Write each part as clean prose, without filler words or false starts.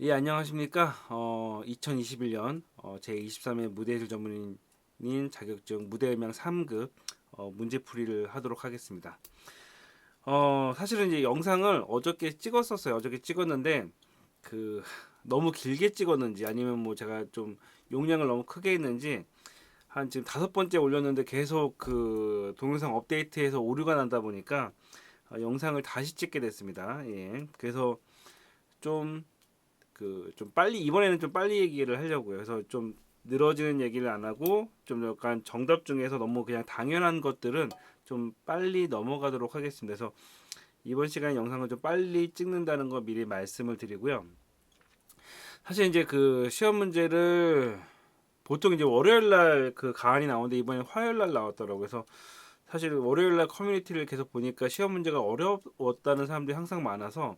예, 안녕하십니까. 2021년 제23회 무대예술 전문인 자격증 무대음향 3급 문제풀이를 하도록 하겠습니다. 사실은 이제 영상을 어저께 찍었었어요. 어저께 찍었는데 그 너무 길게 찍었는지 아니면 뭐 제가 좀 용량을 너무 크게 했는지 한 지금 5번째 올렸는데 계속 그 동영상 업데이트해서 오류가 난다 보니까 영상을 다시 찍게 됐습니다. 예. 그래서 좀 좀 빨리 이번에는 좀 빨리 얘기를 하려고요. 그래서 좀 늘어지는 얘기를 안 하고 좀 약간 정답 중에서 너무 그냥 당연한 것들은 좀 빨리 넘어가도록 하겠습니다. 그래서 이번 시간 영상을 좀 빨리 찍는다는 거 미리 말씀을 드리고요. 사실 이제 그 시험 문제를 보통 이제 월요일 날 그 가안이 나오는데 이번에 화요일 날 나왔더라고요. 그래서 사실 월요일 날 커뮤니티를 계속 보니까 시험 문제가 어려웠다는 사람들이 항상 많아서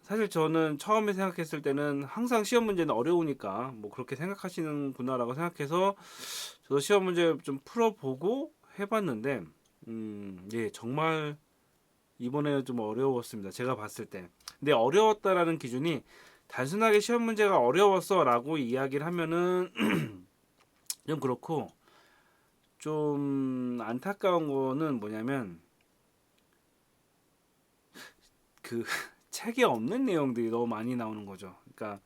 사실 저는 처음에 생각했을 때는 항상 시험 문제는 어려우니까 뭐 그렇게 생각하시는구나라고 생각해서 저도 시험 문제 좀 풀어보고 해봤는데 예, 정말 이번에는 좀 어려웠습니다. 제가 봤을 때. 근데 어려웠다라는 기준이 단순하게 시험 문제가 어려웠어라고 이야기를 하면은 좀 그렇고 좀 안타까운 거는 뭐냐면 그 책에 없는 내용들이 너무 많이 나오는 거죠. 그러니까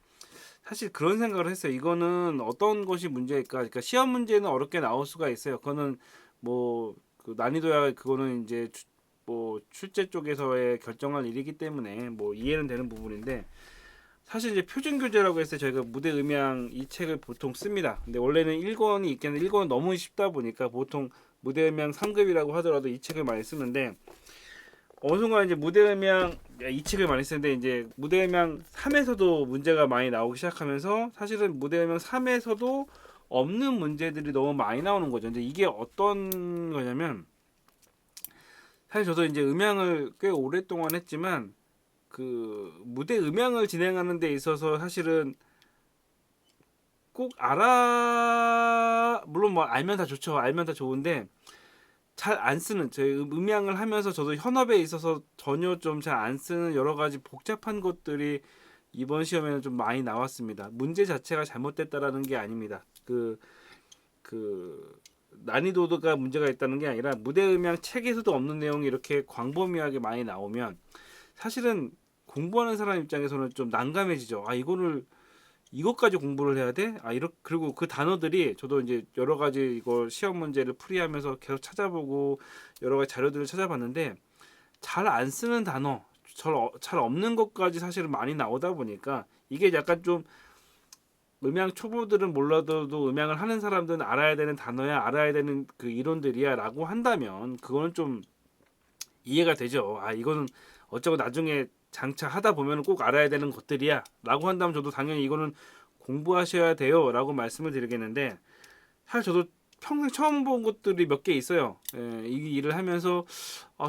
사실 그런 생각을 했어요. 이거는 어떤 것이 문제일까? 그러니까 시험 문제는 어렵게 나올 수가 있어요. 그거는 뭐그 난이도야 그거는 이제 뭐 출제 쪽에서의 결정할 일이기 때문에 뭐 이해는 되는 부분인데 사실 이제 표준 교재라고 해서 저희가 무대 음향 이 책을 보통 씁니다. 근데 원래는 1권이 있겠는데 1권은 너무 쉽다 보니까 보통 무대 음향 3급이라고 하더라도 이 책을 많이 쓰는데 어느 순간 이제 무대음향 이 책을 많이 쓰는데 이제 무대음향 3에서도 문제가 많이 나오기 시작하면서 사실은 무대음향 3에서도 없는 문제들이 너무 많이 나오는 거죠. 이제 이게 어떤 거냐면 사실 저도 이제 음향을 꽤 오랫동안 했지만 그 무대 음향을 진행하는 데 있어서 사실은 꼭 물론 뭐 알면 다 좋죠. 알면 다 좋은데 잘 안 쓰는 저희 음향을 하면서 저도 현업에 있어서 전혀 좀 잘 안 쓰는 여러 가지 복잡한 것들이 이번 시험에는 좀 많이 나왔습니다. 문제 자체가 잘못됐다라는 게 아닙니다. 그 난이도가 문제가 있다는 게 아니라 무대 음향 책에서도 없는 내용이 이렇게 광범위하게 많이 나오면 사실은 공부하는 사람 입장에서는 좀 난감해지죠. 아 이거를 이것까지 공부를 해야 돼? 그리고 그 단어들이 저도 이제 여러 가지 이거 시험 문제를 풀이하면서 계속 찾아보고 여러 가지 자료들을 찾아봤는데 잘 안 쓰는 단어, 잘 없는 것까지 사실은 많이 나오다 보니까 이게 약간 좀 음향 초보들은 몰라도 음향을 하는 사람들은 알아야 되는 단어야, 알아야 되는 그 이론들이야 라고 한다면 그거는 좀 이해가 되죠. 아, 이거는 어쩌고 나중에 장차 하다 보면 꼭 알아야 되는 것들이야 라고 한다면 저도 당연히 이거는 공부하셔야 돼요 라고 말씀을 드리겠는데 사실 저도 평생 처음 본 것들이 몇 개 있어요. 예, 이 일을 하면서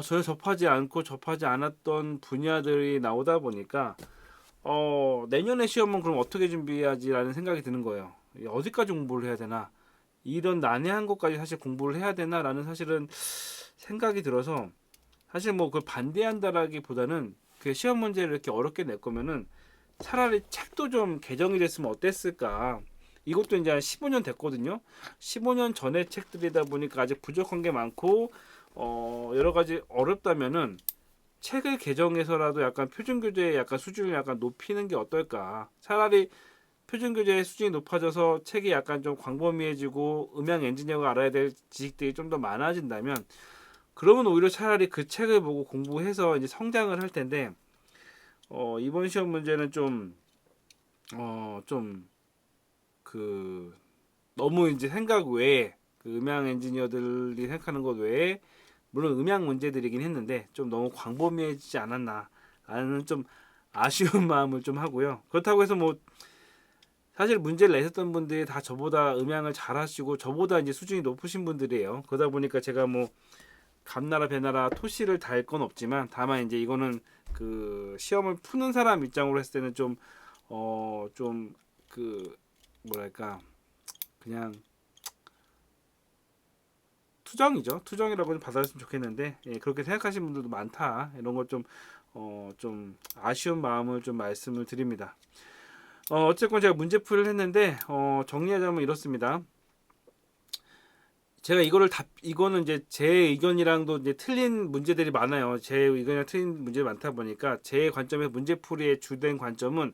전혀 접하지 않았던 분야들이 나오다 보니까 내년에 시험은 그럼 어떻게 준비해야지라는 생각이 드는 거예요. 어디까지 공부를 해야 되나? 이런 난해한 것까지 사실 공부를 해야 되나라는 사실은 생각이 들어서 사실 뭐 그걸 반대한다라기보다는 그 시험 문제를 이렇게 어렵게 낼 거면은 차라리 책도 좀 개정이 됐으면 어땠을까. 이것도 이제 한 15년 됐거든요. 15년 전의 책들이다 보니까 아직 부족한 게 많고 여러 가지 어렵다면은 책을 개정해서라도 약간 표준 교재의 약간 수준을 약간 높이는 게 어떨까. 차라리 표준 교재의 수준이 높아져서 책이 약간 좀 광범위해지고 음향 엔지니어가 알아야 될 지식들이 좀 더 많아진다면 그러면 오히려 차라리 그 책을 보고 공부해서 이제 성장을 할 텐데 이번 시험 문제는 좀 그 너무 이제 생각 외에 그 음향 엔지니어들이 생각하는 것 외에 물론 음향 문제들이긴 했는데 좀 너무 광범위해지지 않았나 라는 좀 아쉬운 마음을 좀 하고요. 그렇다고 해서 뭐 사실 문제를 내셨던 분들이 다 저보다 음향을 잘하시고 저보다 이제 수준이 높으신 분들이에요. 그러다 보니까 제가 뭐 감나라 배나라 토시를 달 건 없지만 다만 이제 이거는 그 시험을 푸는 사람 입장으로 했을 때는 좀 그 뭐랄까 그냥 투정이라고 좀 받아들였으면 좋겠는데 예, 그렇게 생각하시는 분들도 많다 이런 걸 좀 아쉬운 마음을 좀 말씀을 드립니다. 어쨌건 제가 문제풀이를 했는데 정리하자면 이렇습니다. 제가 이거는 이제 제 의견이랑도 이제 틀린 문제들이 많아요. 제 의견이랑 틀린 문제가 많다 보니까 제 관점에서 문제풀이의 주된 관점은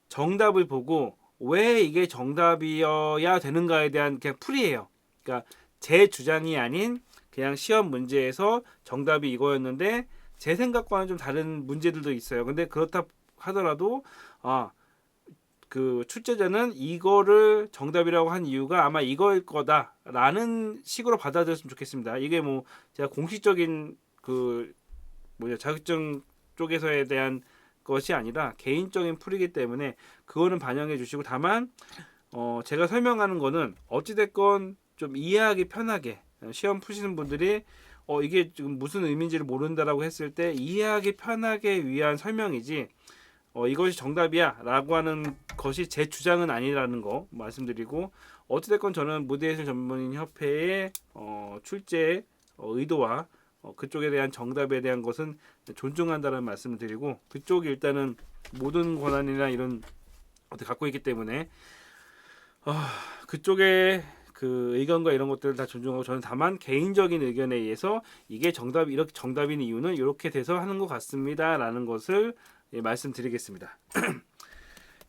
정답을 보고 왜 이게 정답이어야 되는가에 대한 그냥 풀이예요. 그러니까 제 주장이 아닌 그냥 시험 문제에서 정답이 이거였는데 제 생각과는 좀 다른 문제들도 있어요. 근데 그렇다 하더라도 그 출제자는 이거를 정답이라고 한 이유가 아마 이거일 거다라는 식으로 받아들였으면 좋겠습니다. 이게 뭐 제가 공식적인 그 자격증 쪽에서에 대한 것이 아니라 개인적인 풀이기 때문에 그거는 반영해 주시고, 다만 제가 설명하는 거는 어찌됐건 좀 이해하기 편하게 시험 푸시는 분들이 이게 지금 무슨 의미인지를 모른다라고 했을 때 이해하기 편하게 위한 설명이지 이것이 정답이야 라고 하는 것이 제 주장은 아니라는 거 말씀드리고, 어찌됐건 저는 무대예술 전문인 협회의 출제 의도와 그쪽에 대한 정답에 대한 것은 존중한다는 말씀을 드리고, 그쪽이 일단은 모든 권한이나 이런 어떻게 갖고 있기 때문에 그쪽의 그 의견과 이런 것들을 다 존중하고, 저는 다만 개인적인 의견에 의해서 이게 이렇게 정답인 이유는 이렇게 돼서 하는 것 같습니다라는 것을 말씀드리겠습니다.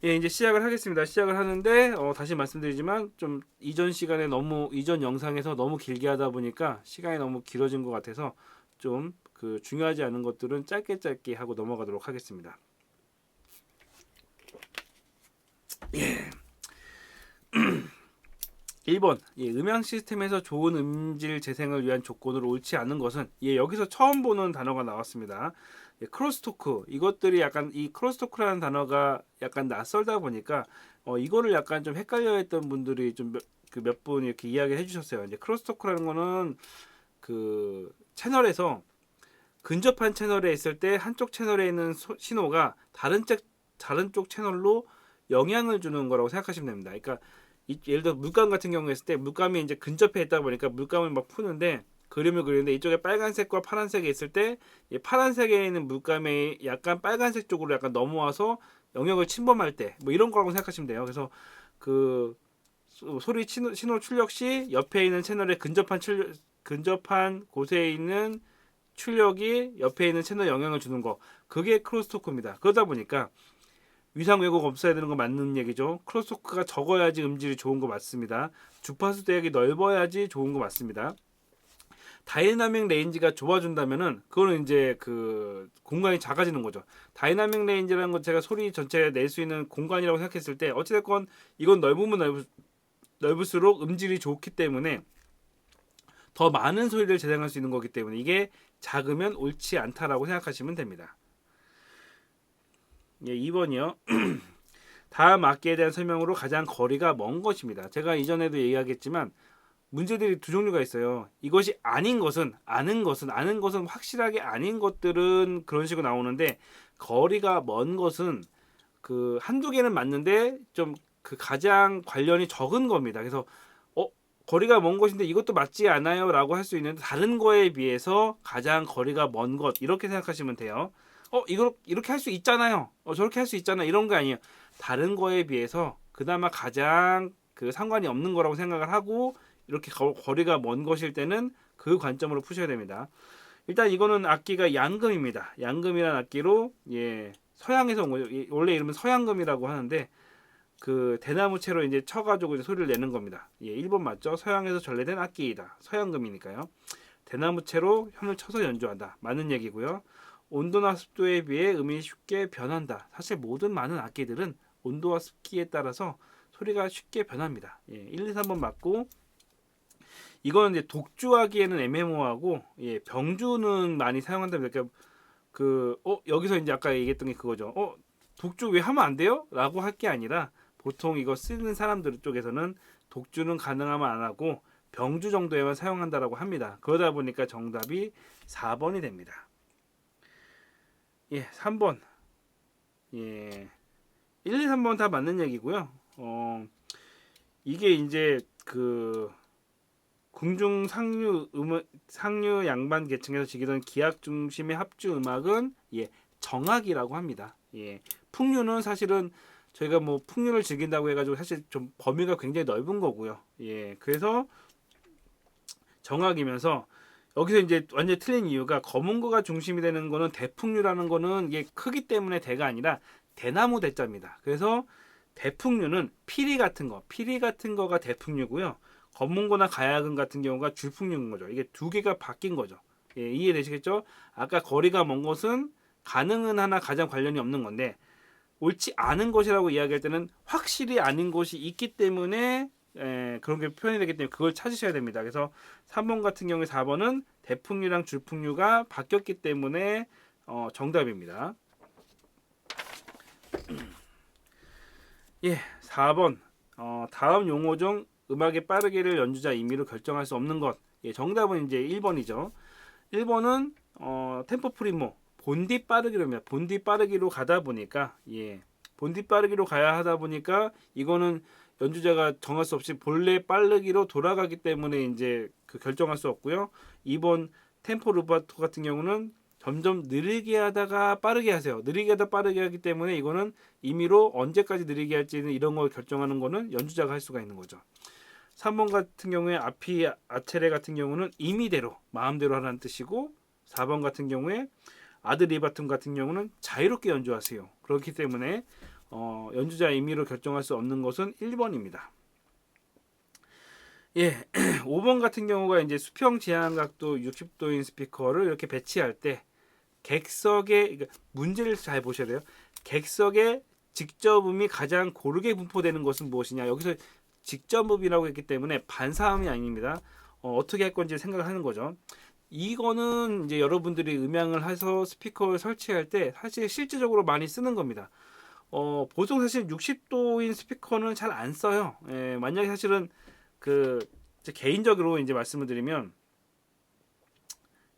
예, 이제 시작을 하겠습니다. 시작을 하는데 다시 말씀드리지만 좀 이전 영상에서 너무 길게 하다 보니까 시간이 너무 길어진 것 같아서 좀 그 중요하지 않은 것들은 짧게 짧게 하고 넘어가도록 하겠습니다. 예. 1번, 음향 시스템에서 좋은 음질 재생을 위한 조건으로 옳지 않은 것은, 여기서 처음 보는 단어가 나왔습니다. 크로스토크, 이것들이 약간 이 크로스토크라는 단어가 약간 낯설다 보니까 이거를 약간 좀 헷갈려했던 분들이 좀 몇 분 이렇게 이야기를 해주셨어요. 이제 크로스토크라는 거는 그 채널에서 근접한 채널에 있을 때 한쪽 채널에 있는 신호가 다른 쪽 채널로 영향을 주는 거라고 생각하시면 됩니다. 그러니까 예를 들어 물감 같은 경우에 했을 때 물감이 이제 근접해 있다 보니까 물감을 막 푸는데 그림을 그리는데 이쪽에 빨간색과 파란색이 있을 때 파란색에 있는 물감이 약간 빨간색 쪽으로 약간 넘어와서 영역을 침범할 때 뭐 이런 거라고 생각하시면 돼요. 그래서 그 소리 신호 출력 시 옆에 있는 채널에 근접한 곳에 있는 출력이 옆에 있는 채널에 영향을 주는 거, 그게 크로스토크입니다. 그러다 보니까 위상 왜곡 없어야 되는 거 맞는 얘기죠. 크로스토크가 적어야지 음질이 좋은 거 맞습니다. 주파수 대역이 넓어야지 좋은 거 맞습니다. 다이나믹 레인지가 좁아준다면은 그거는 이제 그 공간이 작아지는 거죠. 다이나믹 레인지라는 건 제가 소리 전체에 낼 수 있는 공간이라고 생각했을 때 어찌됐건 이건 넓을수록 음질이 좋기 때문에 더 많은 소리를 재생할 수 있는 거기 때문에 이게 작으면 옳지 않다라고 생각하시면 됩니다. 2번이요. 다음 악기에 대한 설명으로 가장 거리가 먼 것입니다. 제가 이전에도 얘기하겠지만 문제들이 두 종류가 있어요. 이것이 아닌 것은 아는 것은 확실하게 아닌 것들은 그런 식으로 나오는데, 거리가 먼 것은 그 한두 개는 맞는데 좀 그 가장 관련이 적은 겁니다. 그래서 거리가 먼 것인데 이것도 맞지 않아요 라고 할 수 있는데, 다른 거에 비해서 가장 거리가 먼 것 이렇게 생각하시면 돼요. 이거 이렇게 할 수 있잖아요. 저렇게 할 수 있잖아. 이런 거 아니에요. 다른 거에 비해서 그나마 가장 그 상관이 없는 거라고 생각을 하고 이렇게 거리가 먼 것일 때는 그 관점으로 푸셔야 됩니다. 일단 이거는 악기가 양금입니다. 양금이라는 악기로 서양에서 온 거죠. 원래 이름은 서양금이라고 하는데 그 대나무채로 이제 쳐가지고 이제 소리를 내는 겁니다. 1번 맞죠? 서양에서 전래된 악기이다. 서양금이니까요. 대나무채로 현을 쳐서 연주한다. 맞는 얘기고요. 온도나 습도에 비해 음이 쉽게 변한다. 사실 모든 많은 악기들은 온도와 습기에 따라서 소리가 쉽게 변합니다. 1, 2, 3번 맞고, 이거는 이제 독주하기에는 애매모호하고 병주는 많이 사용한다면 그러니까 여기서 이제 아까 얘기했던 게 그거죠. 독주 왜 하면 안 돼요? 라고 할 게 아니라 보통 이거 쓰는 사람들 쪽에서는 독주는 가능하면 안 하고 병주 정도에만 사용한다라고 합니다. 그러다 보니까 정답이 4번이 됩니다. 3번. 1, 2, 3번 다 맞는 얘기고요. 이게 이제 그 궁중 상류 양반 계층에서 즐기던 기악 중심의 합주 음악은 정악이라고 합니다. 풍류는 사실은 저희가 뭐 풍류를 즐긴다고 해가지고 사실 좀 범위가 굉장히 넓은 거고요. 예, 그래서 정학이면서 여기서 이제 완전 히 틀린 이유가 검은 거가 중심이 되는 거는 대풍류라는 거는 이게 크기 때문에 대가 아니라 대나무 대자입니다. 그래서 대풍류는 피리 같은 거가 대풍류고요. 검은 거나 가야금 같은 경우가 줄풍류인 거죠. 이게 두 개가 바뀐 거죠. 예, 이해되시겠죠? 아까 거리가 먼 것은 가능은 하나 가장 관련이 없는 건데 옳지 않은 것이라고 이야기할 때는 확실히 아닌 것이 있기 때문에 그런 게 표현이 되기 때문에 그걸 찾으셔야 됩니다. 그래서 3번 같은 경우에 4번은 대풍류랑 줄풍류가 바뀌었기 때문에 정답입니다. 예, 4번 다음 용어 중 음악의 빠르기를 연주자 임의로 결정할 수 없는 것. 예, 정답은 이제 1번이죠. 1번은 템포 프리모 본디 빠르기로입니다. 본디 빠르기로 가다 보니까 본디 빠르기로 가야 하다 보니까 이거는 연주자가 정할 수 없이 본래 빠르기로 돌아가기 때문에 이제 그 결정할 수 없고요. 2번 템포 루바토 같은 경우는 점점 느리게 하다가 빠르게 하세요. 느리게 하다 빠르게 하기 때문에 이거는 임의로 언제까지 느리게 할지는 이런 걸 결정하는 거는 연주자가 할 수가 있는 거죠. 3번 같은 경우에 아피 아체레 같은 경우는 임의대로 마음대로 하라는 뜻이고 4번 같은 경우에 아드리바툼 같은 경우는 자유롭게 연주하세요. 그렇기 때문에 연주자 임의로 결정할 수 없는 것은 1번입니다. 예, 5번 같은 경우가 이제 수평 지향각도 60도인 스피커를 이렇게 배치할 때 객석의 그러니까 문제를 잘 보셔야 돼요. 객석의 직접음이 가장 고르게 분포되는 것은 무엇이냐? 여기서 직접음이라고 했기 때문에 반사음이 아닙니다. 어떻게 할 건지 생각을 하는 거죠. 이거는 이제 여러분들이 음향을 해서 스피커를 설치할 때 사실 실질적으로 많이 쓰는 겁니다. 보통 사실 60도인 스피커는 잘 안 써요. 예, 만약에 사실은 그 개인적으로 이제 말씀을 드리면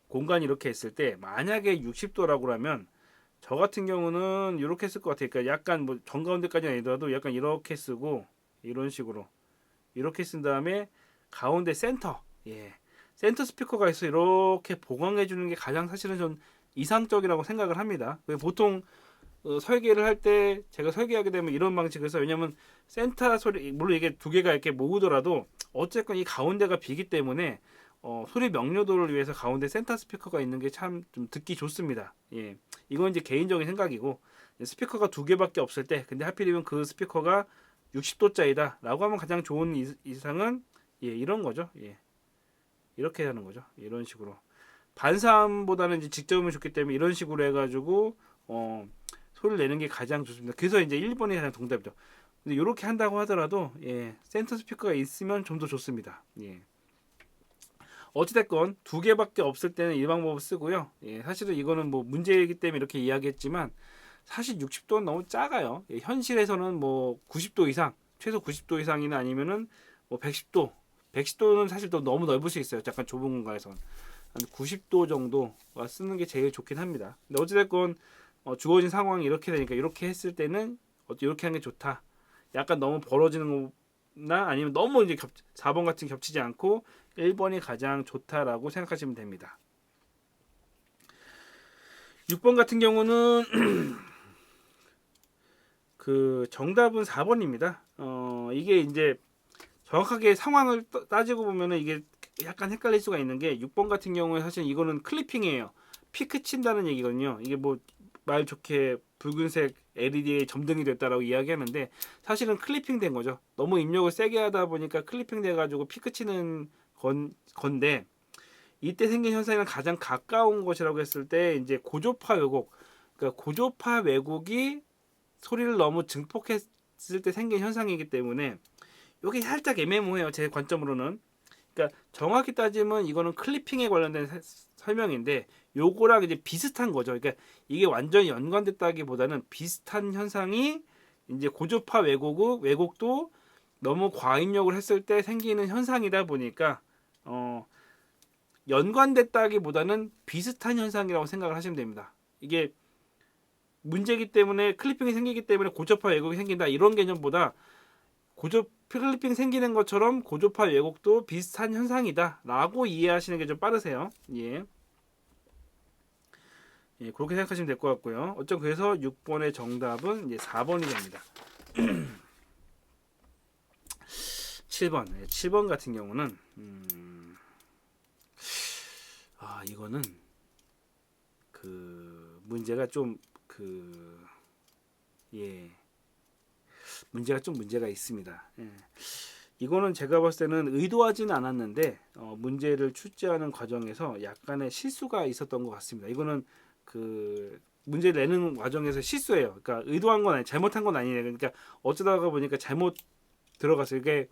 공간이 이렇게 있을 때 만약에 60도라고 하면 저 같은 경우는 이렇게 쓸 것 같아요. 그러니까 약간 뭐 정가운데까지는 아니더라도 약간 이렇게 쓰고 이런 식으로 이렇게 쓴 다음에 가운데 센터 센터 스피커가 있어 이렇게 보강해 주는 게 가장 사실은 전 이상적이라고 생각을 합니다. 보통 설계를 할 때 제가 설계하게 되면 이런 방식을 써요. 왜냐면 센터 소리 물론 이게 두 개가 이렇게 모으더라도 어쨌건 이 가운데가 비기 때문에 소리 명료도를 위해서 가운데 센터 스피커가 있는 게 참 좀 듣기 좋습니다. 예, 이건 이제 개인적인 생각이고 스피커가 두 개밖에 없을 때 근데 하필이면 그 스피커가 60도짜리다 라고 하면 가장 좋은 이상은 이런 거죠. 이렇게 하는 거죠. 이런 식으로 반사음보다는 이제 직접음이 좋기 때문에 이런 식으로 해가지고 소리를 내는 게 가장 좋습니다. 그래서 이제 1번이 가장 정답이죠. 근데 이렇게 한다고 하더라도 센터 스피커가 있으면 좀 더 좋습니다. 어찌됐건 두 개밖에 없을 때는 이 방법을 쓰고요. 사실은 이거는 뭐 문제이기 때문에 이렇게 이야기했지만 사실 60도는 너무 작아요. 현실에서는 뭐 90도 이상, 최소 90도 이상이나 아니면은 뭐 110도, 110도는 사실 또 너무 넓을 수 있어요. 약간 좁은 공간에서는 한 90도 정도가 쓰는 게 제일 좋긴 합니다. 근데 어찌됐건 주어진 상황이 이렇게 되니까 이렇게 했을 때는 이렇게 하는 게 좋다. 약간 너무 벌어지는 거나 아니면 너무 이제 4번 같은 겹치지 않고 1번이 가장 좋다라고 생각하시면 됩니다. 6번 같은 경우는 그 정답은 4번입니다. 이게 이제 정확하게 상황을 따지고 보면은 이게 약간 헷갈릴 수가 있는 게 6번 같은 경우에 사실 이거는 클리핑이에요. 피크 친다는 얘기거든요. 이게 뭐 말 좋게 붉은색 LED에 점등이 됐다라고 이야기하는데 사실은 클리핑 된 거죠. 너무 입력을 세게 하다 보니까 클리핑 돼가지고 피크 치는 건데 이때 생긴 현상이랑 가장 가까운 것이라고 했을 때 이제 고조파 왜곡, 그러니까 고조파 왜곡이 소리를 너무 증폭했을 때 생긴 현상이기 때문에 이게 살짝 애매모호해요. 제 관점으로는. 그러니까 정확히 따지면 이거는 클리핑에 관련된 설명인데 요거랑 이제 비슷한 거죠. 그러니까 이게 완전히 연관됐다기보다는 비슷한 현상이 이제 고조파 왜곡도 너무 과입력을 했을 때 생기는 현상이다 보니까 연관됐다기보다는 비슷한 현상이라고 생각을 하시면 됩니다. 이게 문제이기 때문에 클리핑이 생기기 때문에 고조파 왜곡이 생긴다 이런 개념보다 클리핑 생기는 것처럼 고조파 왜곡도 비슷한 현상이다 라고 이해하시는 게 좀 빠르세요. 그렇게 생각하시면 될 것 같고요. 어쩜 그래서 6번의 정답은 이제 4번이 됩니다. 7번. 7번 같은 경우는 이거는 그 문제가 좀 문제가 있습니다. 예. 이거는 제가 봤을 때는 의도하지는 않았는데 문제를 출제하는 과정에서 약간의 실수가 있었던 것 같습니다. 이거는 그 문제를 내는 과정에서 실수예요. 그러니까 의도한 건 아니, 잘못한 건 아니에요. 그러니까 어쩌다가 보니까 잘못 들어갔어요. 이게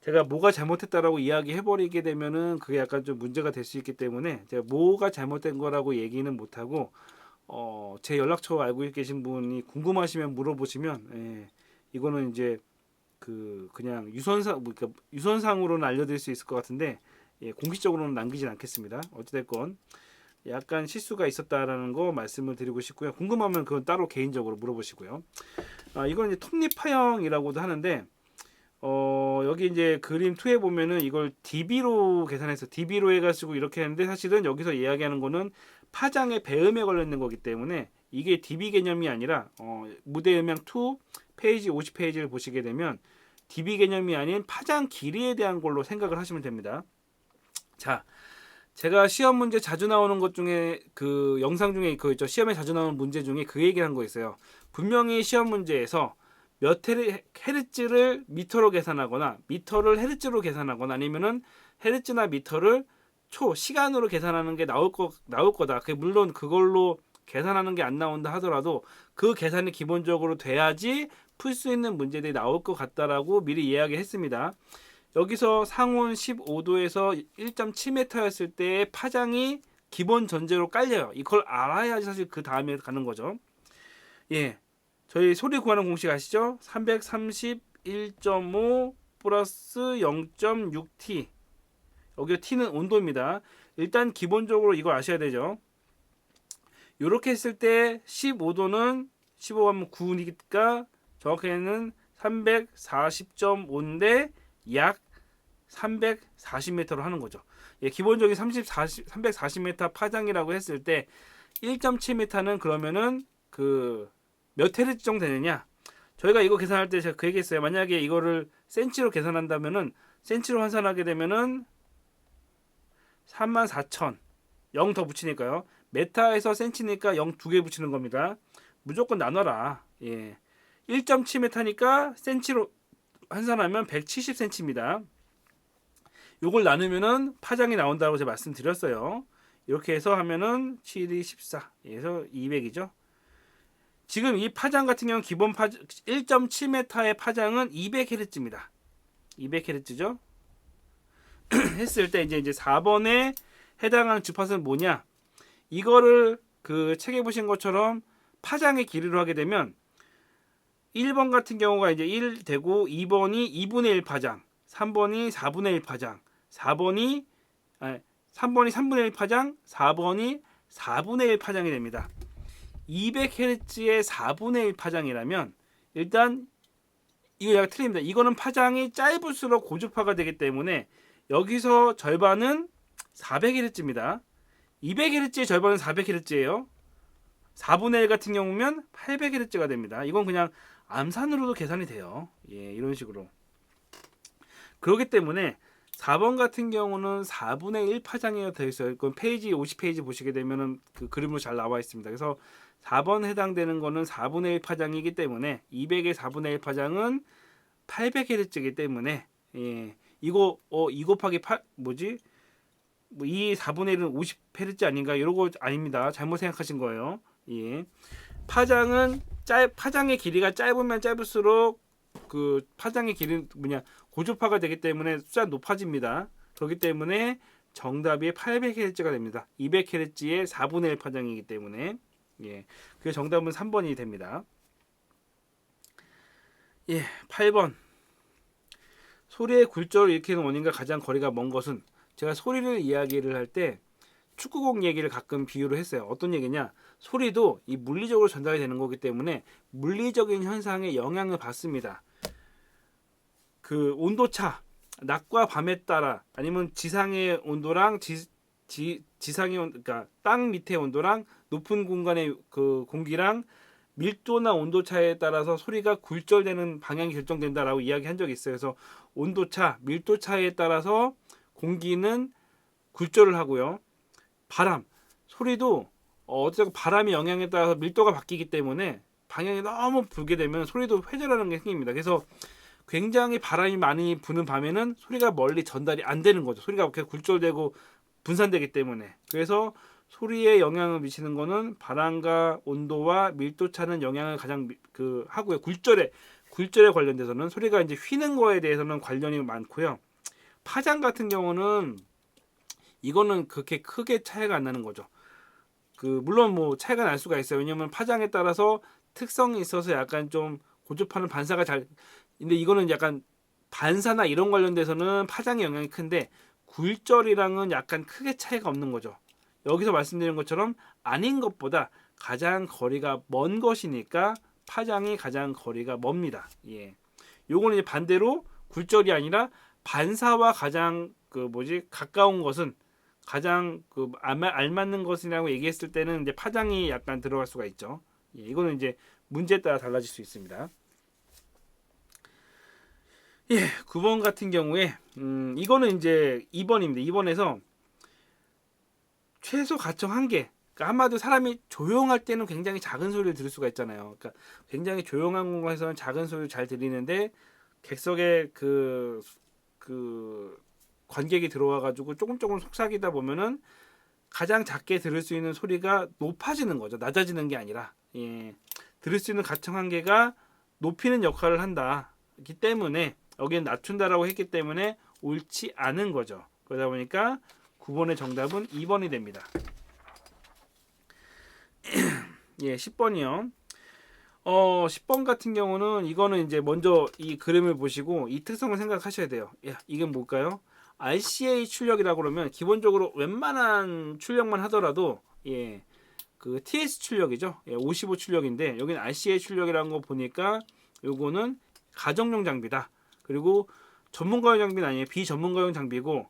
제가 뭐가 잘못했다라고 이야기해 버리게 되면은 그게 약간 좀 문제가 될 수 있기 때문에 제가 뭐가 잘못된 거라고 얘기는 못 하고 제 연락처 알고 계신 분이 궁금하시면 물어보시면 이거는 이제 그냥 그러니까 유선상으로는 알려드릴 수 있을 것 같은데 공식적으로는 남기진 않겠습니다. 어찌됐건 약간 실수가 있었다라는 거 말씀을 드리고 싶고요. 궁금하면 그건 따로 개인적으로 물어보시고요. 이건 이제 톱니파형이라고도 하는데 여기 이제 그림 2에 보면은 이걸 dB로 계산해서 dB로 해가지고 이렇게 했는데 사실은 여기서 이야기하는 거는 파장의 배음에 걸려 있는 거기 때문에 이게 dB 개념이 아니라 무대 음향 2 페이지 50페이지를 보시게 되면 dB 개념이 아닌 파장 길이에 대한 걸로 생각을 하시면 됩니다. 자, 제가 시험 문제 자주 나오는 것 중에 그 영상 중에 그 있죠. 시험에 자주 나오는 문제 중에 그 얘기를 한 거 있어요. 분명히 시험 문제에서 몇 헤르츠를 미터로 계산하거나 미터를 헤르츠로 계산하거나 아니면은 헤르츠나 미터를 시간으로 계산하는 게 나올 거다. 물론 그걸로 계산하는 게 안 나온다 하더라도 그 계산이 기본적으로 돼야지 풀 수 있는 문제들이 나올 것 같다라고 미리 이야기했습니다. 여기서 상온 15도에서 1.7m였을 때 파장이 기본 전제로 깔려요. 이걸 알아야지 사실 그 다음에 가는 거죠. 예. 저희 소리 구하는 공식 아시죠? 331.5 플러스 0.6T. 여기 T는 온도입니다. 일단 기본적으로 이걸 아셔야 되죠. 이렇게 했을 때 15도는 15하면 9니까 정확히는 340.5인데 약 340m로 하는 거죠. 기본적인 340m 파장이라고 했을 때 1.7m는 그러면은 몇 헤르츠 정도 되느냐? 저희가 이거 계산할 때 제가 그 얘기했어요. 만약에 이거를 센치로 계산한다면은 센치로 환산하게 되면은 34,000 0 더 붙이니까요. 메타에서 센치니까 0 2개 붙이는 겁니다. 무조건 나눠라. 1.7m니까 센치로 환산하면 170cm입니다. 요걸 나누면은 파장이 나온다고 제가 말씀드렸어요. 이렇게 해서 하면은 7, 2, 14. 에서 200이죠. 지금 이 파장 같은 경우는 기본 1.7m의 파장은 200Hz입니다. 200Hz죠. 했을 때 이제 4번에 해당하는 주파수는 뭐냐? 이거를 그 책에 보신 것처럼 파장의 길이로 하게 되면 1번 같은 경우가 이제 1 되고 2번이 2분의 1 파장, 3번이 4분의 1 파장, 3번이 3분의 1 파장, 4번이 4분의 1 파장이 됩니다. 200Hz의 4분의 1 파장이라면 일단 이거 약간 틀립니다. 이거는 파장이 짧을수록 고주파가 되기 때문에 여기서 절반은 400Hz입니다. 200Hz의 절반은 400Hz예요. 4분의 1 같은 경우면 800Hz가 됩니다. 이건 그냥 암산으로도 계산이 돼요. 이런 식으로. 그렇기 때문에 4번 같은 경우는 4분의 1 파장이어 되어 있어요. 그건 페이지 50페이지 보시게 되면은 그 그림으로 잘 나와 있습니다. 그래서 4번 해당되는 거는 4분의 1 파장이기 때문에 200의 4분의 1 파장은 800Hz이기 때문에 이거 2 곱하기 8 뭐지? 이 4분의 1은 50Hz 아닌가? 이러고 아닙니다. 잘못 생각하신 거예요. 파장의 길이가 짧으면 짧을수록 그 파장의 길이는 고주파가 되기 때문에 숫자 높아집니다. 그렇기 때문에 정답이 800Hz가 됩니다. 200Hz의 4분의 1 파장이기 때문에 그 정답은 3번이 됩니다. 8번. 소리의 굴절을 일으키는 원인과 가장 거리가 먼 것은 제가 소리를 이야기를 할 때 축구공 얘기를 가끔 비유를 했어요. 어떤 얘기냐? 소리도 이 물리적으로 전달이 되는 거기 때문에 물리적인 현상에 영향을 받습니다. 그 온도차, 낮과 밤에 따라 아니면 지상의 온도랑 지상의 그러니까 땅 밑의 온도랑 높은 공간의 그 공기랑 밀도나 온도 차에 따라서 소리가 굴절되는 방향이 결정된다라고 이야기한 적이 있어요. 그래서 온도차, 밀도 차에 따라서 공기는 굴절을 하고요. 바람, 소리도 어쨌든 바람의 영향에 따라서 밀도가 바뀌기 때문에 방향이 너무 불게 되면 소리도 회전하는 게 생깁니다. 그래서 굉장히 바람이 많이 부는 밤에는 소리가 멀리 전달이 안 되는 거죠. 소리가 이렇게 굴절되고 분산되기 때문에. 그래서 소리에 영향을 미치는 거는 바람과 온도와 밀도 차는 영향을 가장 하고요. 굴절에 관련돼서는 소리가 이제 휘는 거에 대해서는 관련이 많고요. 파장 같은 경우는 이거는 그렇게 크게 차이가 안 나는 거죠. 물론 뭐 차이가 날 수가 있어요. 왜냐면 파장에 따라서 특성이 있어서 약간 좀 고주파는 반사가 근데 이거는 약간 반사나 이런 관련돼서는 파장의 영향이 큰데 굴절이랑은 약간 크게 차이가 없는 거죠. 여기서 말씀드린 것처럼 아닌 것보다 가장 거리가 먼 것이니까 파장이 가장 거리가 멉니다. 예. 요거는 이제 반대로 굴절이 아니라 반사와 가장 가까운 것은 가장 알맞는 것이라고 얘기했을 때는 이제 파장이 약간 들어갈 수가 있죠. 예, 이거는 이제 문제에 따라 달라질 수 있습니다. 예, 9번 같은 경우에 이거는 이제 2번입니다. 2번에서 최소 가청 한계. 그러니까 한마디로 사람이 조용할 때는 굉장히 작은 소리를 들을 수가 있잖아요. 그러니까 굉장히 조용한 공간에서는 작은 소리를 잘 들리는데 객석에 관객이 들어와 가지고 조금 속삭이다 보면은 가장 작게 들을 수 있는 소리가 높아지는 거죠. 낮아지는 게 아니라. 예. 들을 수 있는 가청 한계가 높이는 역할을 한다기 때문에 여기는 낮춘다라고 했기 때문에 옳지 않은 거죠. 그러다 보니까 9번의 정답은 2번이 됩니다. 예, 10번이요. 10번 같은 경우는 이거는 이제 먼저 이 그림을 보시고 이 특성을 생각하셔야 돼요. 야, 이게 뭘까요? RCA 출력이라고 그러면 기본적으로 웬만한 출력만 하더라도 예, TS 출력이죠. 예, 55 출력인데 여기는 RCA 출력이라는 거 보니까 요거는 가정용 장비다. 그리고 전문가용 장비는 아니에요. 비전문가용 장비고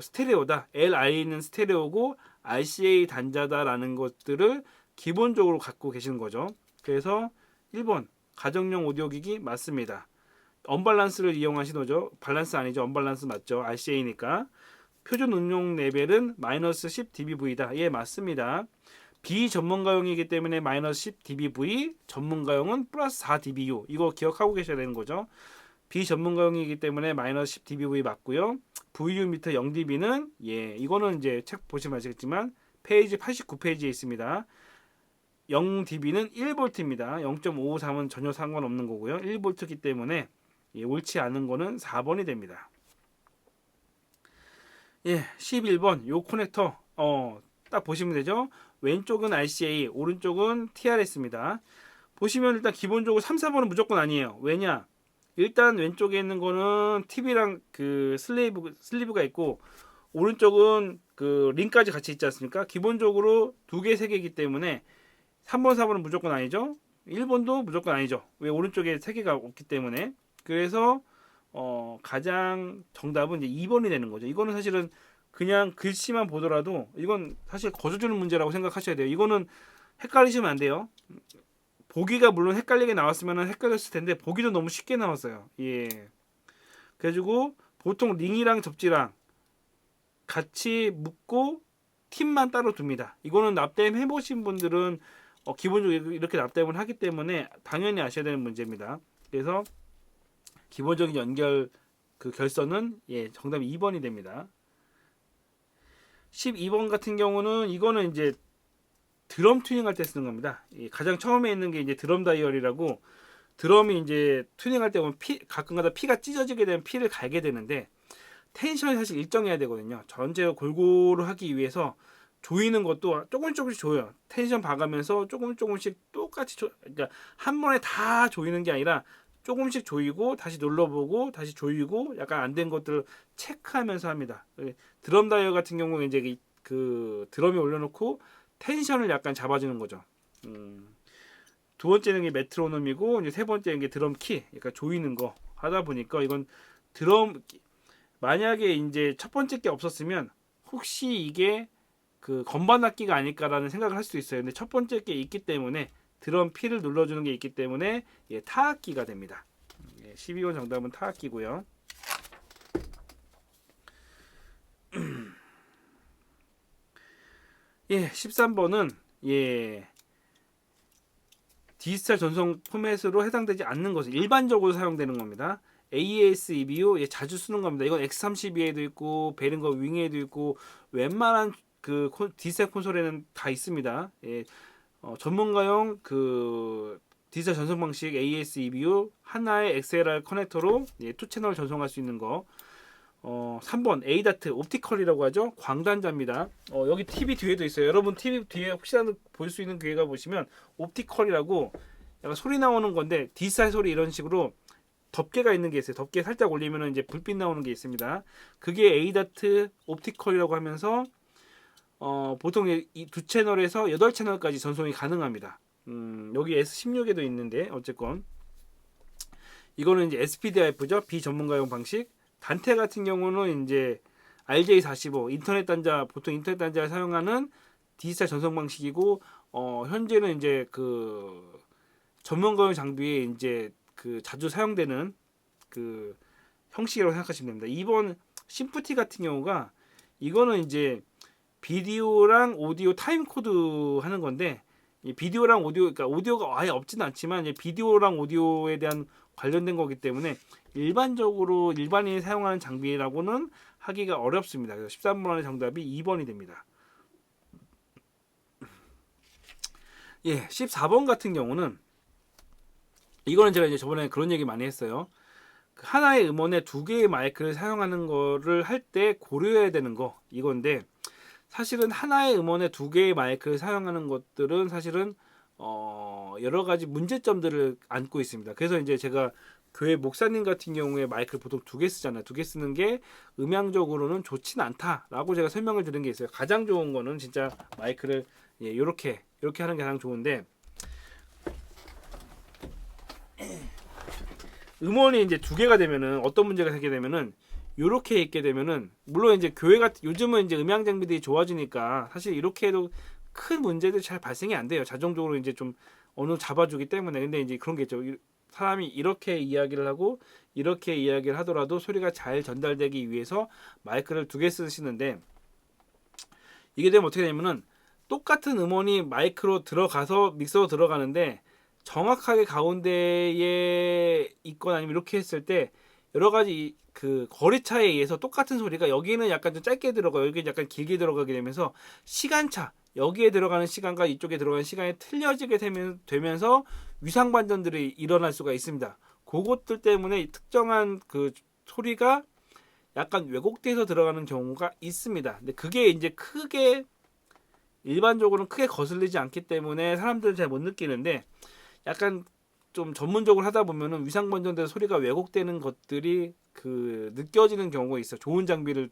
스테레오다. LI는 스테레오고 RCA 단자다라는 것들을 기본적으로 갖고 계시는 거죠. 그래서 1번 가정용 오디오 기기 맞습니다. 언밸런스를 이용한 신호죠. 밸런스 아니죠. 언밸런스 맞죠. RCA니까. 표준 운용 레벨은 마이너스 10 dBV다. 예, 맞습니다. 비전문가용이기 때문에 마이너스 10 dBV, 전문가용은 플러스 4 dBU. 이거 기억하고 계셔야 되는 거죠. 비전문가용이기 때문에 마이너스 10 dBV 맞고요. VU 미터 0 dB는 예, 이거는 이제 책 보시면 아시겠지만 페이지 89페이지에 있습니다. 0 dB는 1V입니다. 0.553은 전혀 상관없는 거고요. 1V이기 때문에 예, 옳지 않은 거는 4번이 됩니다. 예, 11번 요 커넥터 딱 보시면 되죠. 왼쪽은 RCA, 오른쪽은 TRS입니다. 보시면 일단 기본적으로 3, 4번은 무조건 아니에요. 왜냐? 일단 왼쪽에 있는 거는 TV랑 슬리브가 있고 오른쪽은 링까지 같이 있지 않습니까? 기본적으로 2개, 3개이기 때문에 3번, 4번은 무조건 아니죠. 1번도 무조건 아니죠. 왜 오른쪽에 3개가 없기 때문에. 그래서 가장 정답은 이제 2번이 되는 거죠. 이거는 사실은 그냥 글씨만 보더라도 이건 사실 거저주는 문제라고 생각하셔야 돼요. 이거는 헷갈리시면 안 돼요. 보기가 물론 헷갈리게 나왔으면 헷갈렸을 텐데 보기도 너무 쉽게 나왔어요. 예. 그래가지고 보통 링이랑 접지랑 같이 묶고 팁만 따로 둡니다. 이거는 납땜 해보신 분들은 기본적으로 이렇게 납땜을 하기 때문에 당연히 아셔야 되는 문제입니다. 그래서 기본적인 연결 결선은 예, 정답이 2번이 됩니다. 12번 같은 경우는 이거는 이제 드럼 튜닝할 때 쓰는 겁니다. 가장 처음에 있는 게 이제 드럼 다이얼이라고 드럼이 이제 튜닝할 때 보면 가끔가다 피가 찢어지게 되면 피를 갈게 되는데 텐션이 사실 일정해야 되거든요. 전체를 골고루 하기 위해서 조이는 것도 조금씩 조여요. 텐션 봐가면서 조금씩 똑같이 그러니까 한 번에 다 조이는 게 아니라 조금씩 조이고 다시 눌러보고 다시 조이고 약간 안 된 것들을 체크하면서 합니다. 드럼 다이얼 같은 경우는 이제 드럼에 올려놓고 텐션을 약간 잡아주는 거죠. 두 번째는 게 메트로놈이고 이제 세 번째는 게 드럼 키, 그러니까 조이는 거 하다 보니까 이건 드럼 만약에 이제 첫 번째 게 없었으면 혹시 이게 건반 악기가 아닐까라는 생각을 할 수 있어요. 근데 첫 번째 게 있기 때문에 드럼 P를 눌러주는 게 있기 때문에 예, 타악기가 됩니다. 예, 12번 정답은 타악기고요. 예, 13번은 예, 디지털 전송 포맷으로 해당되지 않는 것은 일반적으로 사용되는 겁니다. AES EBU 예, 자주 쓰는 겁니다. 이건 X32에도 있고 베링거 윙에도 있고 웬만한 그 디지털 콘솔에는 다 있습니다. 예, 전문가용 그 디지털 전송 방식 AES EBU 하나의 XLR 커넥터로 예, 2채널 전송할 수 있는 거. 3번 에이다트 옵티컬이라고 하죠. 광단자입니다. 여기 TV 뒤에도 있어요. 여러분 TV 뒤에 혹시나 볼 수 있는 기회가 보시면 옵티컬이라고 약간 소리 나오는 건데 디지털 소리 이런 식으로 덮개가 있는 게 있어요. 덮개 살짝 올리면 이제 불빛 나오는 게 있습니다. 그게 에이다트 옵티컬이라고 하면서 보통 이 두 채널에서 8채널까지 전송이 가능합니다. 여기 S16에도 있는데 어쨌건 이거는 이제 SPDIF죠. 비전문가용 방식. 단테 같은 경우는 이제 RJ45 인터넷 단자 보통 인터넷 단자를 사용하는 디지털 전송 방식이고 현재는 이제 그 전문가용 장비에 이제 그 자주 사용되는 그 형식이라고 생각하시면 됩니다. 2번 심프티 같은 경우가 이거는 이제 비디오랑 오디오 타임 코드 하는 건데 이 비디오랑 오디오 그러니까 오디오가 아예 없지는 않지만 이제 비디오랑 오디오에 대한 관련된 거기 때문에 일반적으로 일반인이 사용하는 장비라고는 하기가 어렵습니다. 그래서 13번의 정답이 2번이 됩니다. 예, 14번 같은 경우는 이거는 제가 이제 저번에 그런 얘기 많이 했어요. 그 하나의 음원에 두 개의 마이크를 사용하는 거를 할 때 고려해야 되는 거 이건데 사실은 하나의 음원에 두 개의 마이크를 사용하는 것들은 사실은 여러 가지 문제점들을 안고 있습니다. 그래서 이제 제가 교회 목사님 같은 경우에 마이크를 보통 두 개 쓰잖아요. 두 개 쓰는 게 음향적으로는 좋지는 않다라고 제가 설명을 드린 게 있어요. 가장 좋은 거는 진짜 마이크를 이렇게 하는 게 가장 좋은데 음원이 이제 두 개가 되면은 어떤 문제가 생기게 되면은 이렇게 있게 되면은 물론 이제 교회 같은 요즘은 이제 음향 장비들이 좋아지니까 사실 이렇게 해도 큰 문제들이 잘 발생이 안 돼요. 자동적으로 이제 좀 어느 정도 잡아주기 때문에. 근데 이제 그런 게 있죠. 사람이 이렇게 이야기를 하고 이렇게 이야기를 하더라도 소리가 잘 전달되기 위해서 마이크를 두 개 쓰시는데 이게 되면 어떻게 되냐면은 똑같은 음원이 마이크로 들어가서 믹서로 들어가는데 정확하게 가운데에 있거나 아니면 이렇게 했을 때 여러 가지 그 거리차에 의해서 똑같은 소리가 여기는 약간 좀 짧게 들어가고 여기는 약간 길게 들어가게 되면서 시간차 여기에 들어가는 시간과 이쪽에 들어가는 시간이 틀려지게 되면서 위상 반전들이 일어날 수가 있습니다. 그것들 때문에 특정한 그 소리가 약간 왜곡돼서 들어가는 경우가 있습니다. 근데 그게 이제 크게 일반적으로는 크게 거슬리지 않기 때문에 사람들은 잘 못 느끼는데 약간 좀 전문적으로 하다 보면은 위상 반전돼서 소리가 왜곡되는 것들이 그 느껴지는 경우가 있어요. 좋은 장비를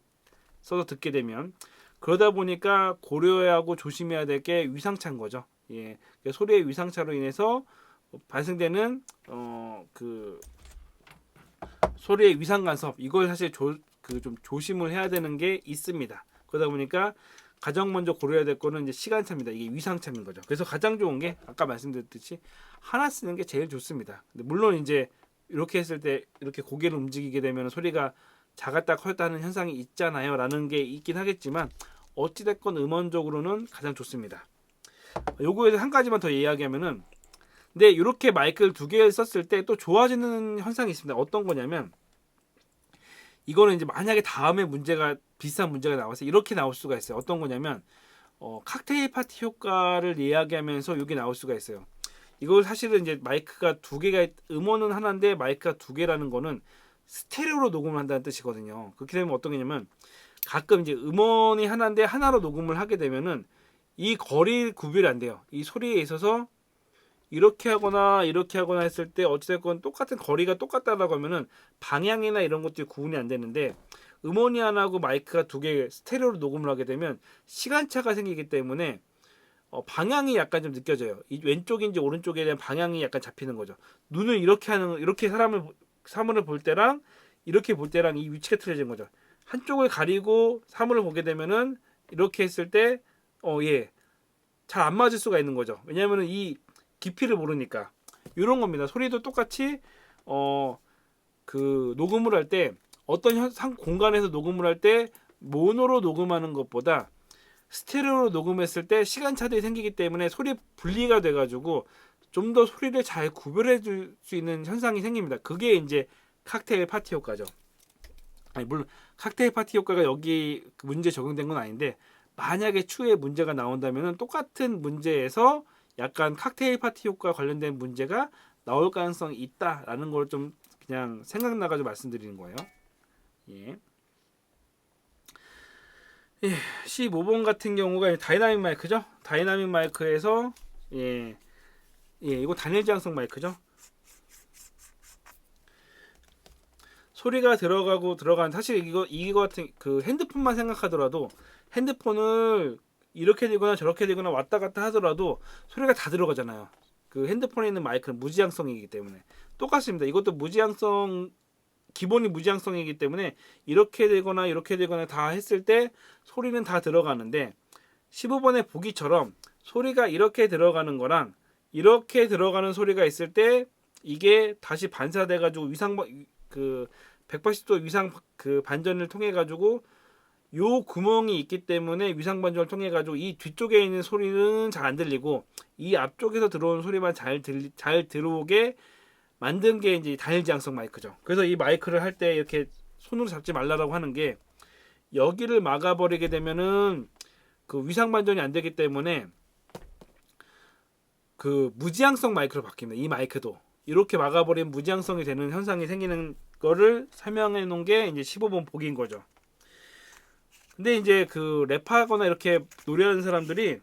써서 듣게 되면 그러다 보니까 고려해야 하고 조심해야 될 게 위상차인 거죠. 예, 소리의 위상차로 인해서 발생되는 그 소리의 위상 간섭 이걸 사실 좀 조심을 해야 되는 게 있습니다. 그러다 보니까 가장 먼저 고려해야 될 거는 이제 시간차입니다. 이게 위상차인 거죠. 그래서 가장 좋은 게 아까 말씀드렸듯이 하나 쓰는 게 제일 좋습니다. 근데 물론 이제 이렇게 했을 때 이렇게 고개를 움직이게 되면 소리가 작았다 커졌다 하는 현상이 있잖아요. 라는 게 있긴 하겠지만 어찌됐건 음원적으로는 가장 좋습니다. 요거에 한 가지만 더 이야기하면은 근데 이렇게 마이크를 두 개 썼을 때 또 좋아지는 현상이 있습니다. 어떤 거냐면 이거는 이제 만약에 다음에 문제가 비슷한 문제가 나와서 이렇게 나올 수가 있어요. 어떤 거냐면 칵테일 파티 효과를 이야기하면서 이게 나올 수가 있어요. 이걸 사실은 이제 마이크가 두 개가 음원은 하나인데 마이크가 두 개라는 거는 스테레오로 녹음을 한다는 뜻이거든요. 그렇게 되면 어떤 게냐면 가끔 이제 음원이 하나인데 하나로 녹음을 하게 되면은 이 거리 구별이 안 돼요. 이 소리에 있어서 이렇게 하거나 이렇게 하거나 했을 때 어찌됐건 똑같은 거리가 똑같다라고 하면은 방향이나 이런 것들이 구분이 안 되는데 음원이 하나고 마이크가 두 개 스테레오로 녹음을 하게 되면 시간차가 생기기 때문에 방향이 약간 좀 느껴져요. 이 왼쪽인지 오른쪽에 대한 방향이 약간 잡히는 거죠. 눈을 이렇게 사물을 볼 때랑 이렇게 볼 때랑 이 위치가 틀려진 거죠. 한쪽을 가리고 사물을 보게 되면은 이렇게 했을 때 잘 안 맞을 수가 있는 거죠. 왜냐하면은 이 깊이를 모르니까 이런 겁니다. 소리도 똑같이 그 녹음을 할 때 어떤 공간에서 녹음을 할 때 모노로 녹음하는 것보다 스테레오로 녹음했을 때 시간차들이 생기기 때문에 소리 분리가 돼가지고 좀 더 소리를 잘 구별해 줄 수 있는 현상이 생깁니다. 그게 이제 칵테일 파티 효과죠. 아니, 물론 칵테일 파티 효과가 여기 문제 적용된 건 아닌데, 만약에 추후에 문제가 나온다면 똑같은 문제에서 약간 칵테일 파티 효과 관련된 문제가 나올 가능성이 있다라는 걸 좀 그냥 생각나가지고 말씀드리는 거예요. 예. 예, 15번 같은 경우가 다이나믹 마이크죠. 다이나믹 마이크에서 예, 이거 단일 지향성 마이크죠. 소리가 들어가고 들어간, 사실 이거 같은 그 핸드폰만 생각하더라도 핸드폰을 이렇게 되거나 저렇게 되거나 왔다 갔다 하더라도 소리가 다 들어가잖아요. 그 핸드폰에 있는 마이크는 무지향성이기 때문에 똑같습니다. 이것도 무지향성, 기본이 무지향성이기 때문에 이렇게 되거나 이렇게 되거나 다 했을 때 소리는 다 들어가는데, 15번의 보기처럼 소리가 이렇게 들어가는 거랑 이렇게 들어가는 소리가 있을 때 이게 다시 반사돼 가지고 위상 그 180도 위상 그 반전을 통해 가지고 요 구멍이 있기 때문에 위상 반전을 통해 가지고 이 뒤쪽에 있는 소리는 잘 안 들리고 이 앞쪽에서 들어오는 소리만 잘 들어오게 만든 게 이제 단일 지향성 마이크죠. 그래서 이 마이크를 할 때 이렇게 손으로 잡지 말라라고 하는 게, 여기를 막아버리게 되면은 그 위상 반전이 안 되기 때문에 그 무지향성 마이크로 바뀝니다. 이 마이크도 이렇게 막아버리면 무지향성이 되는 현상이 생기는 거를 설명해 놓은 게 이제 15번 보기인 거죠. 근데 이제 그 랩하거나 이렇게 노래하는 사람들이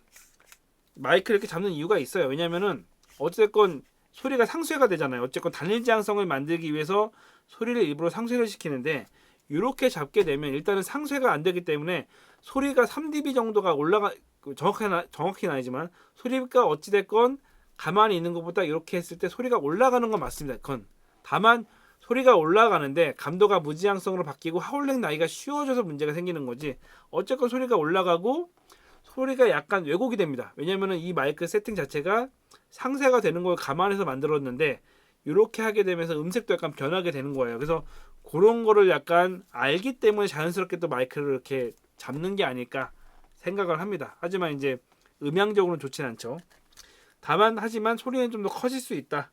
마이크를 이렇게 잡는 이유가 있어요. 왜냐면은 어쨌건 소리가 상쇄가 되잖아요. 어쨌건 단일 지향성을 만들기 위해서 소리를 일부러 상쇄를 시키는데, 이렇게 잡게 되면 일단은 상쇄가 안 되기 때문에 소리가 3dB 정도가 올라가, 정확히는 아니지만 소리가 어찌됐건 가만히 있는 것보다 이렇게 했을 때 소리가 올라가는 건 맞습니다. 그건 다만 소리가 올라가는데 감도가 무지향성으로 바뀌고 하울링 나기가 쉬워져서 문제가 생기는 거지, 어쨌건 소리가 올라가고 소리가 약간 왜곡이 됩니다. 왜냐면은 이 마이크 세팅 자체가 상쇄가 되는 걸 감안해서 만들었는데 이렇게 하게 되면서 음색도 약간 변하게 되는 거예요. 그래서 그런 거를 약간 알기 때문에 자연스럽게 또 마이크를 이렇게 잡는 게 아닐까 생각을 합니다. 하지만 이제 음향적으로는 좋진 않죠. 다만 하지만 소리는 좀 더 커질 수 있다.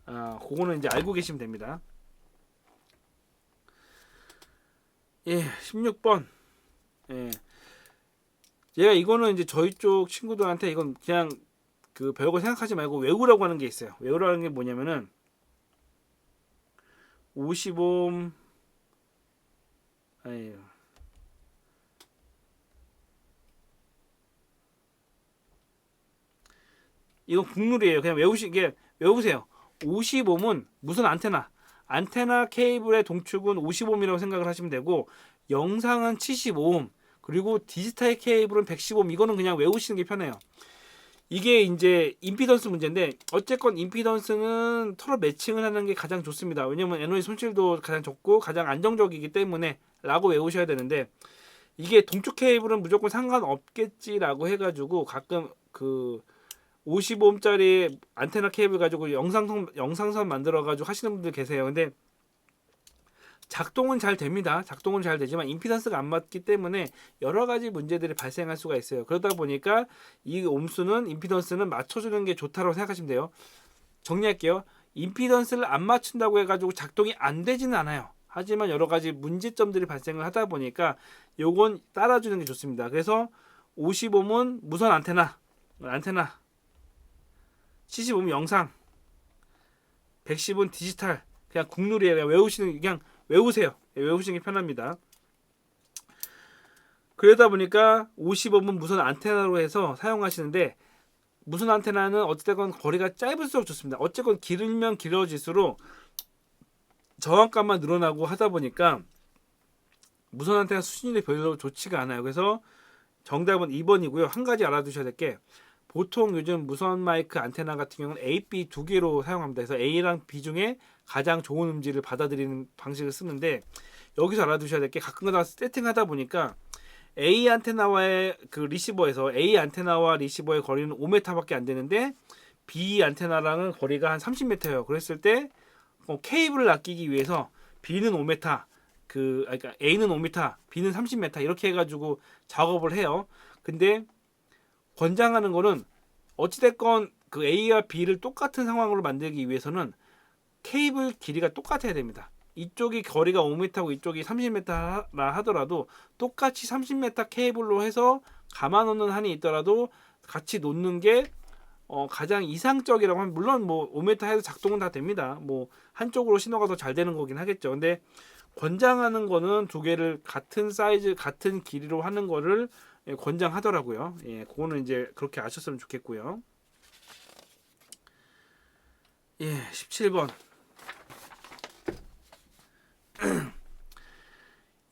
그거는 이제 알고 계시면 됩니다. 예, 16번. 예. 얘가 이거는 이제 저희 쪽 친구들한테 이건 그냥 그 별거 생각하지 말고 외우라고 하는 게 있어요. 외우라는 게 뭐냐면은 50옴, 아유, 이건 국룰이에요. 그냥 외우세요. 50옴은 무슨 안테나 케이블의 동축은 50옴이라고 생각을 하시면 되고, 영상은 75옴, 그리고 디지털 케이블은 115옴. 이거는 그냥 외우시는 게 편해요. 이게 이제 임피던스 문제인데, 어쨌건 임피던스는 서로 매칭을 하는 게 가장 좋습니다. 왜냐면 에너지 손실도 가장 적고 가장 안정적이기 때문에 라고 외우셔야 되는데, 이게 동축 케이블은 무조건 상관없겠지라고 해가지고 가끔 그 55옴짜리 안테나 케이블 가지고 영상선 만들어가지고 하시는 분들 계세요. 근데 작동은 잘 됩니다. 작동은 잘 되지만 임피던스가 안 맞기 때문에 여러 가지 문제들이 발생할 수가 있어요. 그러다 보니까 이 옴수는 임피던스는 맞춰주는 게 좋다고 생각하시면 돼요. 정리할게요. 임피던스를 안 맞춘다고 해가지고 작동이 안 되지는 않아요. 하지만 여러 가지 문제점들이 발생을 하다 보니까 요건 따라주는 게 좋습니다. 그래서 50옴은 무선 안테나 75옴 영상, 110은 디지털. 그냥 국룰이에요. 그냥 외우세요. 외우시는 게 편합니다. 그러다 보니까 50옴은 무선 안테나로 해서 사용하시는데, 무선 안테나는 어찌됐건 거리가 짧을수록 좋습니다. 어쨌건 길면 길어질수록 저항감만 늘어나고 하다 보니까 무선 안테나 수신율이 별로 좋지가 않아요. 그래서 정답은 2번이고요. 한 가지 알아두셔야 될 게, 보통 요즘 무선 마이크 안테나 같은 경우는 A, B 두 개로 사용합니다. 그래서 A랑 B 중에 가장 좋은 음질을 받아들이는 방식을 쓰는데, 여기서 알아두셔야 될 게, 가끔가다 세팅하다 보니까 A 안테나와의 그 리시버에서 A 안테나와 리시버의 거리는 5m밖에 안 되는데 B 안테나랑은 거리가 한 30m예요. 그랬을 때 케이블을 아끼기 위해서 B는 5m, 그러니까 A는 5m, B는 30m 이렇게 해가지고 작업을 해요. 근데 권장하는 거는 어찌됐건 그 A와 B를 똑같은 상황으로 만들기 위해서는 케이블 길이가 똑같아야 됩니다. 이쪽이 거리가 5m고 이쪽이 30m라 하더라도 똑같이 30m 케이블로 해서 감아 놓는 한이 있더라도 같이 놓는 게 가장 이상적이라고 하면, 물론 뭐 5m 해도 작동은 다 됩니다. 뭐 한쪽으로 신호가 더 잘 되는 거긴 하겠죠. 근데 권장하는 거는 두 개를 같은 사이즈 같은 길이로 하는 거를 권장하더라고요. 예, 그거는 이제 그렇게 아셨으면 좋겠고요. 예, 17번.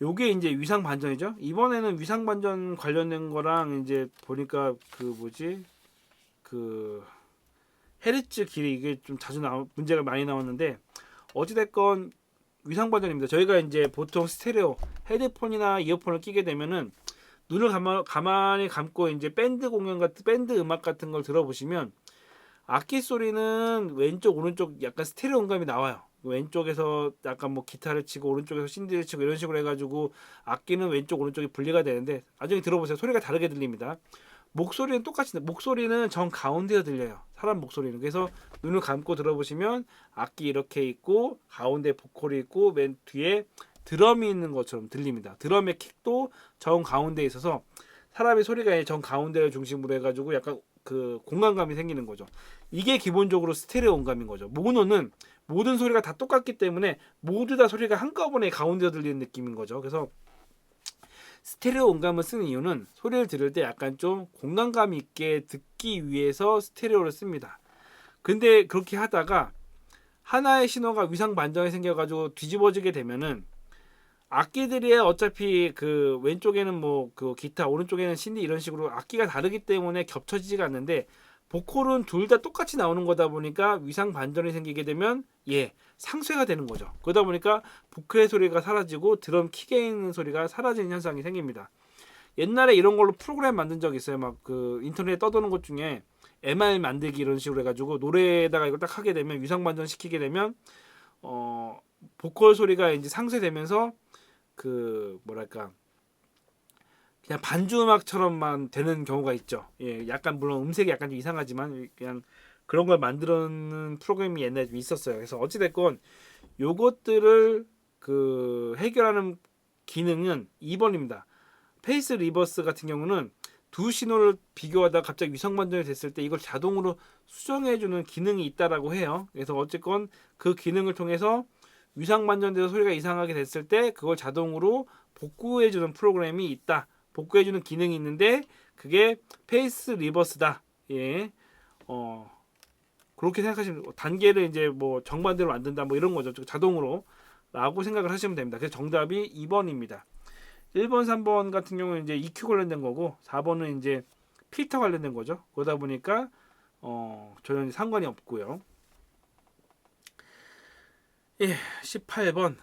요게 이제 위상 반전이죠. 이번에는 위상 반전 관련된 거랑 이제 보니까 그 헤르츠 길이 이게 좀 자주 문제가 많이 나왔는데, 어찌됐건 위상 반전입니다. 저희가 이제 보통 스테레오 헤드폰이나 이어폰을 끼게 되면은 눈을 가만히 감고 이제 밴드 공연 같은 밴드 음악 같은 걸 들어보시면 악기 소리는 왼쪽 오른쪽 약간 스테레오 음감이 나와요. 왼쪽에서 약간 뭐 기타를 치고 오른쪽에서 신디를 치고 이런 식으로 해가지고 악기는 왼쪽 오른쪽이 분리가 되는데, 나중에 들어보세요. 소리가 다르게 들립니다. 목소리는 똑같이, 목소리는 정 가운데서 들려요. 사람 목소리는. 그래서 눈을 감고 들어보시면 악기 이렇게 있고 가운데 보컬이 있고 맨 뒤에 드럼이 있는 것처럼 들립니다. 드럼의 킥도 정 가운데에 있어서 사람의 소리가 정 가운데를 중심으로 해가지고 약간 그 공간감이 생기는 거죠. 이게 기본적으로 스테레오 음감인 거죠. 모노는 모든 소리가 다 똑같기 때문에 모두 다 소리가 한꺼번에 가운데서 들리는 느낌인 거죠. 그래서 스테레오 음감을 쓰는 이유는 소리를 들을 때 약간 좀 공간감 있게 듣기 위해서 스테레오를 씁니다. 근데 그렇게 하다가 하나의 신호가 위상 반전이 생겨가지고 뒤집어지게 되면은 악기들이 어차피 그 왼쪽에는 뭐 그 기타, 오른쪽에는 신디 이런 식으로 악기가 다르기 때문에 겹쳐지지가 않는데, 보컬은 둘 다 똑같이 나오는 거다 보니까 위상 반전이 생기게 되면 상쇄가 되는 거죠. 그러다 보니까 보컬의 소리가 사라지고 드럼 킥에 있는 소리가 사라지는 현상이 생깁니다. 옛날에 이런 걸로 프로그램 만든 적 있어요. 막 그 인터넷에 떠도는 것 중에 MR 만들기 이런 식으로 해가지고 노래에다가 이걸 딱 하게 되면, 위상 반전 시키게 되면 보컬 소리가 이제 상쇄되면서 그 뭐랄까 그냥 반주 음악처럼만 되는 경우가 있죠. 예, 약간 물론 음색이 약간 좀 이상하지만 그냥 그런 걸 만드는 프로그램이 옛날에 좀 있었어요. 그래서 어찌됐건 요것들을 그 해결하는 기능은 2번입니다. 페이스 리버스 같은 경우는 두 신호를 비교하다 갑자기 위상 반전이 됐을 때 이걸 자동으로 수정해주는 기능이 있다라고 해요. 그래서 어쨌건 그 기능을 통해서 위상 반전돼서 소리가 이상하게 됐을 때 그걸 자동으로 복구해주는 프로그램이 있다. 복구해주는 기능이 있는데 그게 페이스 리버스다. 예, 그렇게 생각하시면, 단계를 이제 뭐 정반대로 만든다 뭐 이런 거죠. 자동으로라고 생각을 하시면 됩니다. 그래서 정답이 2번입니다. 1번, 3번 같은 경우는 이제 EQ 관련된 거고, 4번은 이제 필터 관련된 거죠. 그러다 보니까 전혀 상관이 없고요. 예, 18번.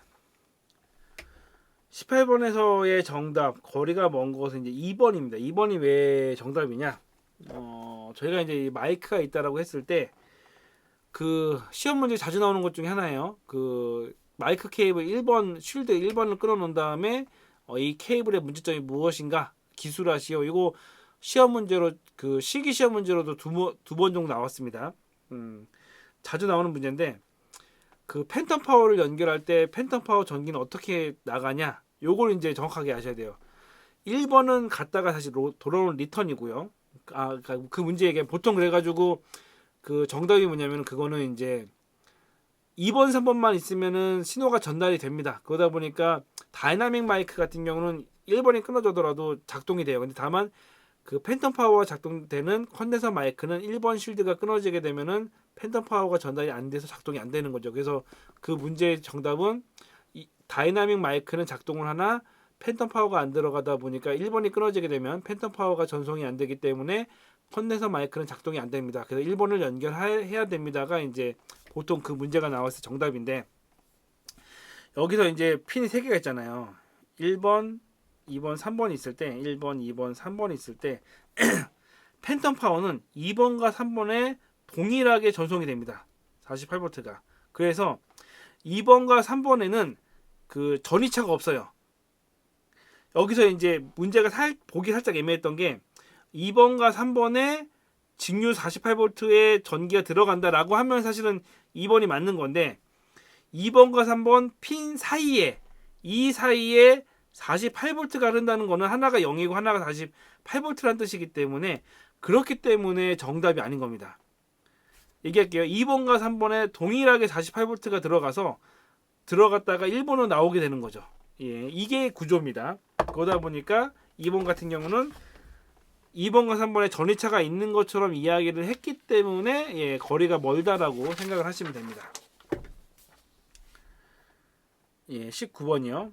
18번에서의 정답, 거리가 먼 것은 이제 2번입니다. 2번이 왜 정답이냐? 저희가 이제 마이크가 있다라고 했을 때 그 시험 문제 자주 나오는 것 중에 하나예요. 그 마이크 케이블 1번 쉴드 1번을 끊어 놓은 다음에 이 케이블의 문제점이 무엇인가 기술하시오. 이거 시험 문제로, 그 실기 시험 문제로도 두 번 정도 나왔습니다. 자주 나오는 문제인데, 그 팬텀 파워를 연결할 때 팬텀 파워 전기는 어떻게 나가냐, 요걸 이제 정확하게 아셔야 돼요. 1번은 갔다가 다시 돌아오는 리턴이고요. 그 문제 얘기 보통 그래가지고 그 정답이 뭐냐면, 그거는 이제 2번, 3번만 있으면은 신호가 전달이 됩니다. 그러다 보니까 다이나믹 마이크 같은 경우는 1번이 끊어져더라도 작동이 돼요. 근데 다만 그 팬텀 파워가 작동되는 컨덴서 마이크는 1번 쉴드가 끊어지게 되면은 팬텀 파워가 전달이 안 돼서 작동이 안 되는 거죠. 그래서 그 문제의 정답은 다이나믹 마이크는 작동을 하나 팬텀 파워가 안 들어가다 보니까 1번이 끊어지게 되면 팬텀 파워가 전송이 안 되기 때문에 컨덴서 마이크는 작동이 안 됩니다. 그래서 1번을 연결해야 됩니다가 이제 보통 그 문제가 나왔을 때 정답인데, 여기서 이제 핀이 3개가 있잖아요. 1번, 2번, 3번이 있을 때, 1번, 2번, 3번이 있을 때 팬텀 파워는 2번과 3번에 동일하게 전송이 됩니다. 48V가. 그래서 2번과 3번에는 그 전이차가 없어요. 여기서 이제 문제가 보기 살짝 애매했던 게 2번과 3번에 직류 48V의 전기가 들어간다라고 하면 사실은 2번이 맞는 건데 2번과 3번 핀 사이에 이 사이에 48V가 흐른다는 거는 하나가 0이고 하나가 48V라는 뜻이기 때문에 그렇기 때문에 정답이 아닌 겁니다. 얘기할게요. 2번과 3번에 동일하게 48V가 들어갔다가 1번으로 나오게 되는 거죠. 예, 이게 구조입니다. 그러다 보니까 2번 같은 경우는 2번과 3번에 전이차가 있는 것처럼 이야기를 했기 때문에 예, 거리가 멀다라고 생각을 하시면 됩니다. 예, 19번이요.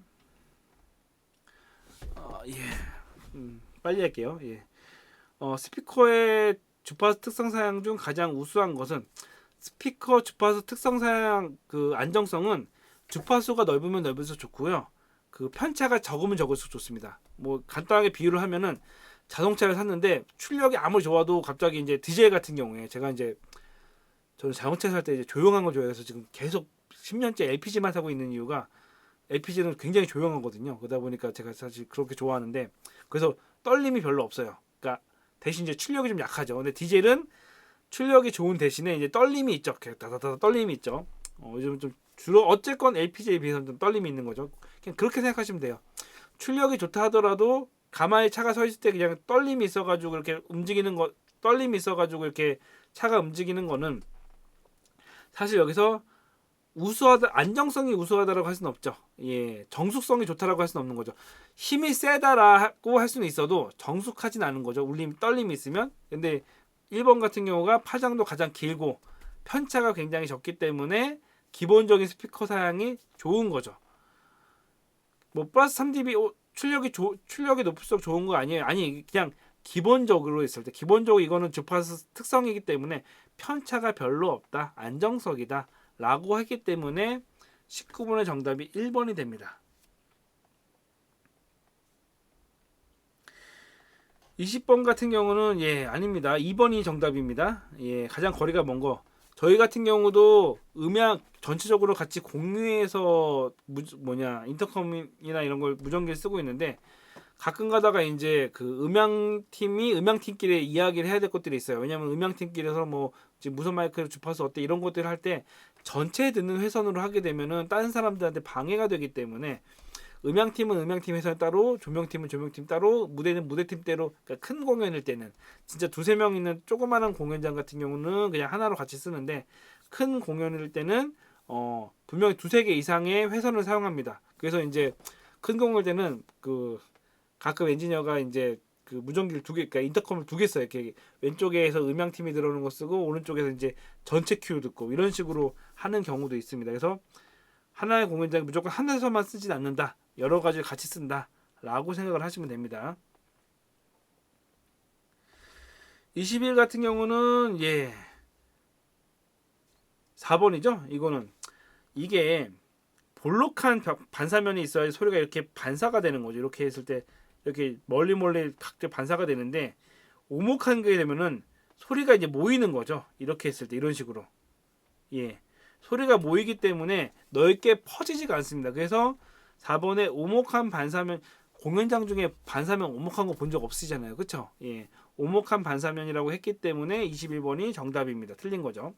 예, 빨리 할게요. 예. 스피커의 주파수 특성 사양 중 가장 우수한 것은 스피커 주파수 특성 사양 그 안정성은 주파수가 넓으면 넓을수록 좋고요. 그 편차가 적으면 적을수록 좋습니다. 뭐 간단하게 비유를 하면은 자동차를 샀는데 출력이 아무리 좋아도 갑자기 이제 디젤 같은 경우에 제가 이제 저는 자동차 살 때 이제 조용한 걸 좋아해서 지금 계속 10년째 LPG만 사고 있는 이유가 LPG는 굉장히 조용하거든요. 그러다 보니까 제가 사실 그렇게 좋아하는데 그래서 떨림이 별로 없어요. 그러니까 대신 이제 출력이 좀 약하죠. 근데 디젤은 출력이 좋은 대신에 이제 떨림이 있죠. 다다다 떨림이 있죠. 요즘 좀 주로 어쨌건 LPG에 비해서는 좀 떨림이 있는 거죠. 그냥 그렇게 생각하시면 돼요. 출력이 좋다 하더라도 가만히 차가 서 있을 때 그냥 떨림이 있어가지고 이렇게 움직이는 거, 떨림이 있어가지고 이렇게 차가 움직이는 거는 사실 여기서 우수하다, 안정성이 우수하다라고 할 수는 없죠. 예, 정숙성이 좋다라고 할 수는 없는 거죠. 힘이 세다라고 할 수는 있어도 정숙하진 않은 거죠. 울림, 떨림이 있으면. 근데 1번 같은 경우가 파장도 가장 길고 편차가 굉장히 적기 때문에 기본적인 스피커 사양이 좋은 거죠. 뭐 플러스 3dB 출력이 높을수록 좋은 거 아니에요? 아니 그냥 기본적으로 있을 때 기본적으로 이거는 주파수 특성이기 때문에 편차가 별로 없다, 안정적이다 라고 했기 때문에 19번의 정답이 1번이 됩니다. 20번 같은 경우는 예 아닙니다. 2번이 정답입니다. 예, 가장 거리가 먼 거. 저희 같은 경우도 음향 전체적으로 같이 공유해서 인터컴이나 이런 걸 무전기를 쓰고 있는데 가끔 가다가 이제 그 음향팀이 음향팀끼리 이야기를 해야 될 것들이 있어요. 왜냐면 음향팀끼리서 뭐 지금 무선 마이크 주파수 어때 이런 것들을 할 때 전체 듣는 회선으로 하게 되면은 다른 사람들한테 방해가 되기 때문에 음향팀은 음향팀 회선 따로, 조명팀은 조명팀 따로, 무대는 무대팀 따로. 그러니까 큰 공연일 때는 진짜 두세 명 있는 조그마한 공연장 같은 경우는 그냥 하나로 같이 쓰는데 큰 공연일 때는 분명히 두세 개 이상의 회선을 사용합니다. 그래서 이제 큰 공연일 때는 그 가끔 엔지니어가 이제 그 무전기를 두 개, 그러니까 인터컴을 두 개 써요. 이렇게 왼쪽에서 음향팀이 들어오는 거 쓰고 오른쪽에서 이제 전체 큐 듣고 이런 식으로 하는 경우도 있습니다. 그래서 하나의 공연장이 무조건 하나에서만 쓰진 않는다. 여러 가지를 같이 쓴다. 라고 생각을 하시면 됩니다. 20일 같은 경우는 예 4번이죠. 이거는 이게 볼록한 반사면이 있어야 소리가 이렇게 반사가 되는 거죠. 이렇게 했을 때 이렇게 멀리 각자 반사가 되는데 오목한 게 되면은 소리가 이제 모이는 거죠. 이렇게 했을 때 이런 식으로 예 소리가 모이기 때문에 넓게 퍼지지가 않습니다. 그래서 4번에 오목한 반사면 공연장 중에 반사면 오목한 거 본 적 없으시잖아요. 그쵸? 예. 오목한 반사면이라고 했기 때문에 21번이 정답입니다. 틀린 거죠.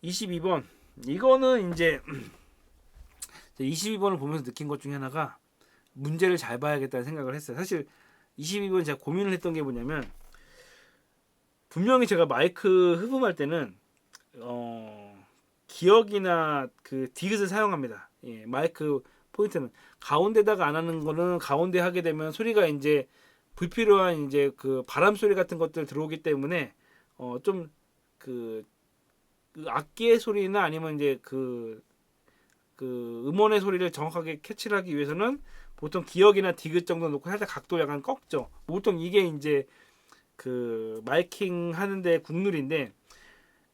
22번. 이거는 이제 22번을 보면서 느낀 것 중에 하나가 문제를 잘 봐야겠다는 생각을 했어요. 사실 22번 제가 고민을 했던 게 뭐냐면 분명히 제가 마이크 흡음할 때는 기역이나 그 디귿을 사용합니다. 예, 마이크 포인트는 가운데다가 안 하는 거는 가운데 하게 되면 소리가 이제 불필요한 이제 그 바람 소리 같은 것들 들어오기 때문에 좀 그 악기의 소리나 아니면 이제 그 음원의 소리를 정확하게 캐치를 하기 위해서는 보통 기역이나 디귿 정도 놓고 살짝 각도 약간 꺾죠. 보통 이게 이제 그 마이킹 하는데 국룰인데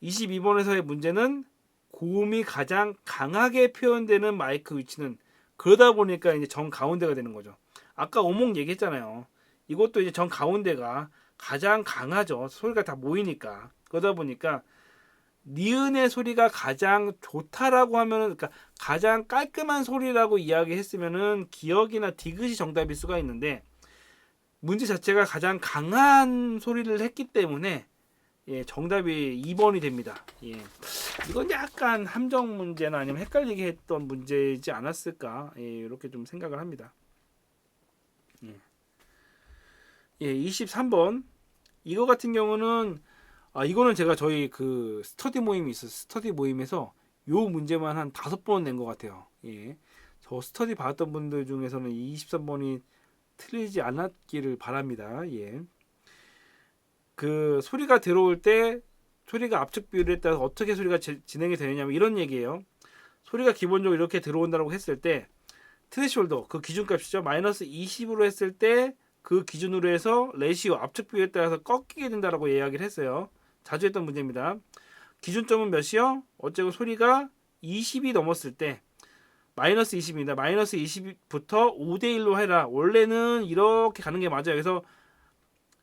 22번에서의 문제는 고음이 가장 강하게 표현되는 마이크 위치는 그러다 보니까 이제 정 가운데가 되는 거죠. 아까 오목 얘기했잖아요. 이것도 이제 정 가운데가 가장 강하죠. 소리가 다 모이니까. 그러다 보니까 니은의 소리가 가장 좋다라고 하면은, 그러니까 가장 깔끔한 소리라고 이야기했으면은 기역이나 디귿이 정답일 수가 있는데, 문제 자체가 가장 강한 소리를 했기 때문에 예, 정답이 2번이 됩니다. 예. 이건 약간 함정 문제나 아니면 헷갈리게 했던 문제이지 않았을까, 예, 이렇게 좀 생각을 합니다. 예. 예, 23번 이거 같은 경우는 이거는 제가 저희 그 스터디 모임이 있어요. 스터디 모임에서 요 문제만 한 5번 낸 것 같아요. 예. 저 스터디 받았던 분들 중에서는 23번이 틀리지 않았기를 바랍니다. 예. 그 소리가 들어올 때 소리가 압축 비율에 따라서 어떻게 소리가 진행이 되느냐면 이런 얘기예요. 소리가 기본적으로 이렇게 들어온다고 했을 때 트레시홀더 그 기준값이죠. 마이너스 20으로 했을 때 그 기준으로 해서 레시오 압축 비율에 따라서 꺾이게 된다라고 이야기를 했어요. 자주 했던 문제입니다. 기준점은 몇이요? 어쨌든 소리가 20이 넘었을 때 마이너스 20입니다. 마이너스 20부터 5대1로 해라. 원래는 이렇게 가는 게 맞아요. 그래서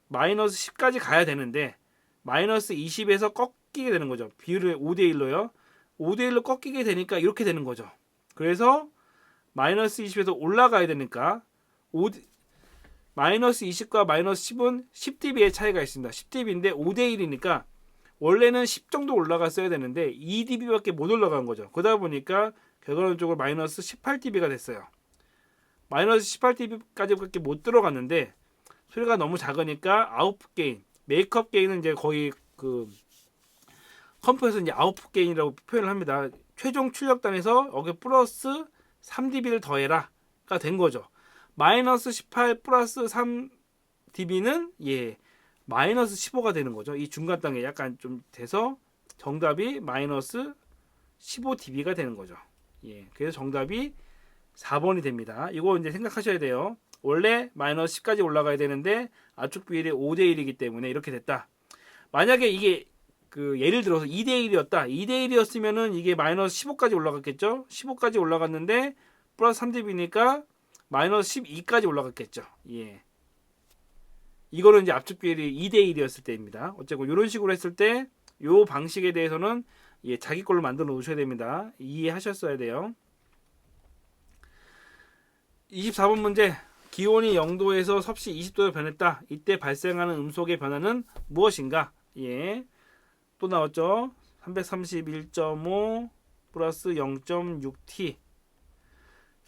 마이너스 10까지 가야 되는데 마이너스 20에서 꺾이게 되는 거죠. 비율을 5대1로요. 5대1로 꺾이게 되니까 이렇게 되는 거죠. 그래서 마이너스 20에서 올라가야 되니까 마이너스 20과 마이너스 10은 10dB의 차이가 있습니다. 10dB인데 5대1이니까 원래는 10 정도 올라갔어야 되는데 2dB밖에 못 올라간 거죠. 그러다 보니까 결과론적으로 마이너스 18dB가 됐어요. 마이너스 18dB까지밖에 못 들어갔는데 소리가 너무 작으니까 아웃풋 게인, 메이크업 게인은 이제 거의 그 컴프에서 이제 아웃풋 게인이라고 표현을 합니다. 최종 출력단에서 여기 플러스 3dB를 더해라가 된 거죠. 마이너스 18 플러스 3dB는 예 마이너스 15가 되는 거죠. 이 중간 단계 약간 좀 돼서 정답이 마이너스 15dB가 되는 거죠. 예, 그래서 정답이 4번이 됩니다. 이거 이제 생각하셔야 돼요. 원래 마이너스 10까지 올라가야 되는데 압축 비율이 5대1이기 때문에 이렇게 됐다. 만약에 이게 그 예를 들어서 2대1이었다. 2대1이었으면은 이게 마이너스 15까지 올라갔겠죠. 15까지 올라갔는데 플러스 3dB니까 마이너스 12까지 올라갔겠죠. 예. 이거는 이제 압축 비율이 2대1이었을 때입니다. 어쨌든 이런 식으로 했을 때 이 방식에 대해서는 예, 자기 걸로 만들어 놓으셔야 됩니다. 이해하셨어야 돼요. 24번 문제. 기온이 0도에서 섭씨 20도로 변했다. 이때 발생하는 음속의 변화는 무엇인가? 예. 또 나왔죠. 331.5 플러스 0.6t.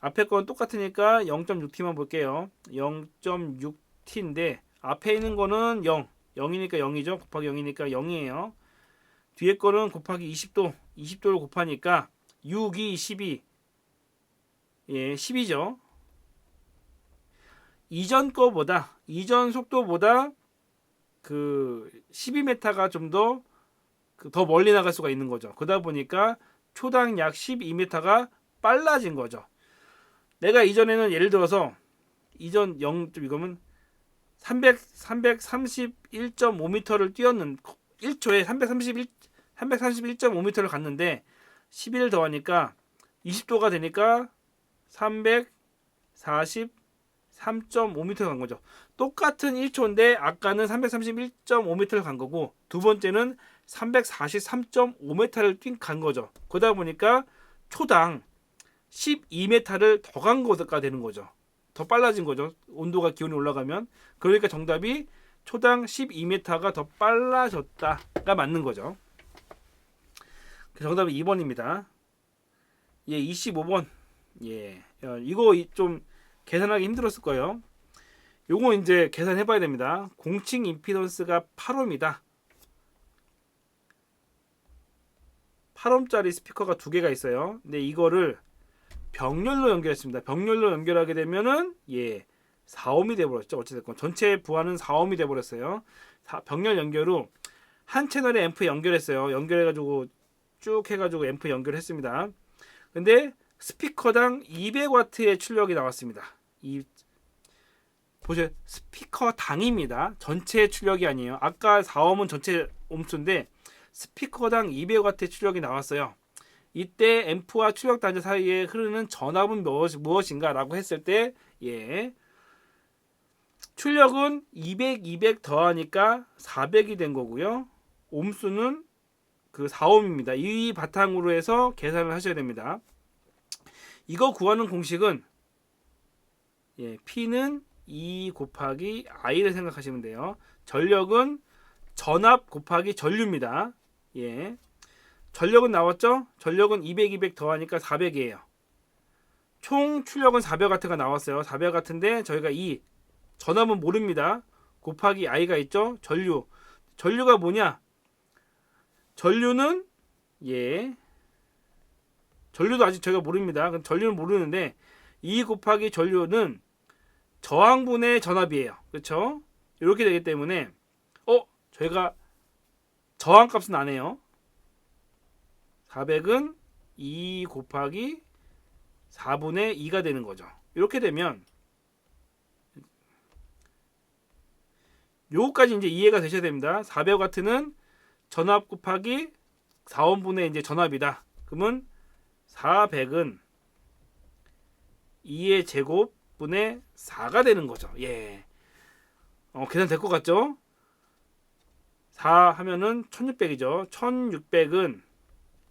앞에 건 똑같으니까 0.6t만 볼게요. 0.6t인데 앞에 있는 거는 0. 0이니까 0이죠. 곱하기 0이니까 0이에요. 뒤에 거는 곱하기 20도. 20도를 곱하니까 6, 2, 12. 예, 10이죠. 이전 거보다 이전 속도보다 그 12m가 좀 더 멀리 나갈 수가 있는 거죠. 그러다 보니까 초당 약 12m가 빨라진 거죠. 내가 이전에는 예를 들어서 이전 0. 이거면 331.5m를 뛰었는 1초에 331.5m를 갔는데 11을 더하니까 20도가 되니까 343.5m를 간 거죠. 똑같은 1초인데 아까는 331.5m를 간 거고 두 번째는 343.5m를 간 거죠. 그러다 보니까 초당 12m를 더 간 거가 되는 거죠. 더 빨라진 거죠. 온도가 기온이 올라가면. 그러니까 정답이 초당 12m가 더 빨라졌다가 맞는 거죠. 정답은 2번입니다. 예, 25번. 예, 이거 좀 계산하기 힘들었을 거예요. 요거 이제 계산해 봐야 됩니다. 공칭 임피던스가 8ohm이다. 8ohm짜리 스피커가 두 개가 있어요. 근데 이거를 병렬로 연결했습니다. 병렬로 연결하게 되면은 예 4ohm이 돼버렸죠. 어찌됐건 전체 부하는 4ohm이 돼버렸어요. 병렬 연결 후 한 채널에 앰프 연결했어요. 연결해가지고 쭉 해가지고 앰프 연결했습니다. 근데 스피커당 200W의 출력이 나왔습니다. 보세요. 스피커당입니다. 전체 출력이 아니에요. 아까 4ohm은 전체 옴수인데 스피커당 200W의 출력이 나왔어요. 이때 앰프와 출력 단자 사이에 흐르는 전압은 무엇인가 라고 했을 때 예, 출력은 200 더하니까 400이 된 거고요. 옴수는 그 4옴입니다. 이 바탕으로 해서 계산을 하셔야 됩니다. 이거 구하는 공식은 P는 E 곱하기 I를 생각하시면 돼요. 전력은 전압 곱하기 전류입니다. 전력은 나왔죠? 전력은 200, 200 더하니까 400이에요. 총 출력은 400W가 나왔어요. 400W인데 저희가 이 전압은 모릅니다. 곱하기 I가 있죠? 전류가 뭐냐? 전류는 전류도 아직 저희가 모릅니다. 전류는 모르는데 2 곱하기 전류는 저항분의 전압이에요. 그렇죠? 이렇게 되기 때문에 저희가 저항값은 안 해요. 400은 2 곱하기 4분의 2가 되는 거죠. 이렇게 되면 요거까지 이제 이해가 되셔야 됩니다. 400W는 전압 곱하기 4원분의 이제 전압이다. 그러면 400은 2의 제곱분의 4가 되는 거죠. 계산 될 것 같죠? 4 하면은 1600이죠. 1600은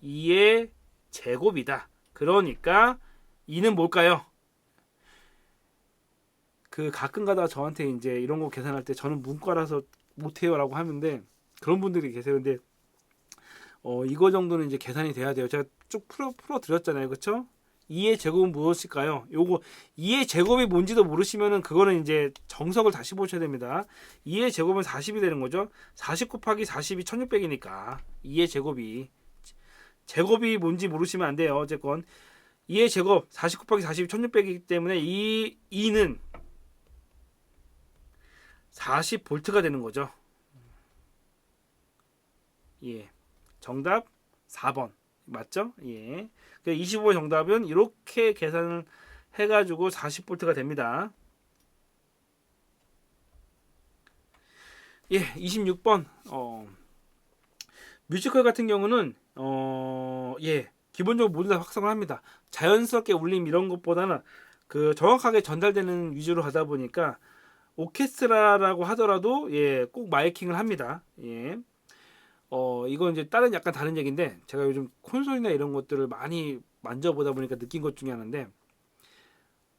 2의 제곱이다. 그러니까 2는 뭘까요? 그 가끔 가다가 저한테 이제 이런 거 계산할 때 저는 문과라서 못해요라고 하는데 그런 분들이 계세요. 근데 이거 정도는 이제 계산이 돼야 돼요. 제가 쭉 풀어 드렸잖아요. 그렇죠? 2의 제곱은 무엇일까요? 요거 2의 제곱이 뭔지도 모르시면은 그거는 이제 정석을 다시 보셔야 됩니다. 2의 제곱은 40이 되는 거죠. 40 곱하기 40이 1600이니까 2의 제곱이 뭔지 모르시면 안 돼요. 어쨌건 2의 제곱 40 곱하기 40이 1600이기 때문에 이 2는 40V가 되는 거죠. 정답 4번 맞죠? 25번 정답은 이렇게 계산을 해가지고 40V가 됩니다. 26번 뮤지컬 같은 경우는 기본적으로 모두 다 확성을 합니다. 자연스럽게 울림 이런 것보다는 그 정확하게 전달되는 위주로 하다 보니까 오케스트라라고 하더라도 꼭 마이킹을 합니다. 이건 이제 약간 다른 얘기인데 제가 요즘 콘솔이나 이런 것들을 많이 만져보다 보니까 느낀 것 중에 하나인데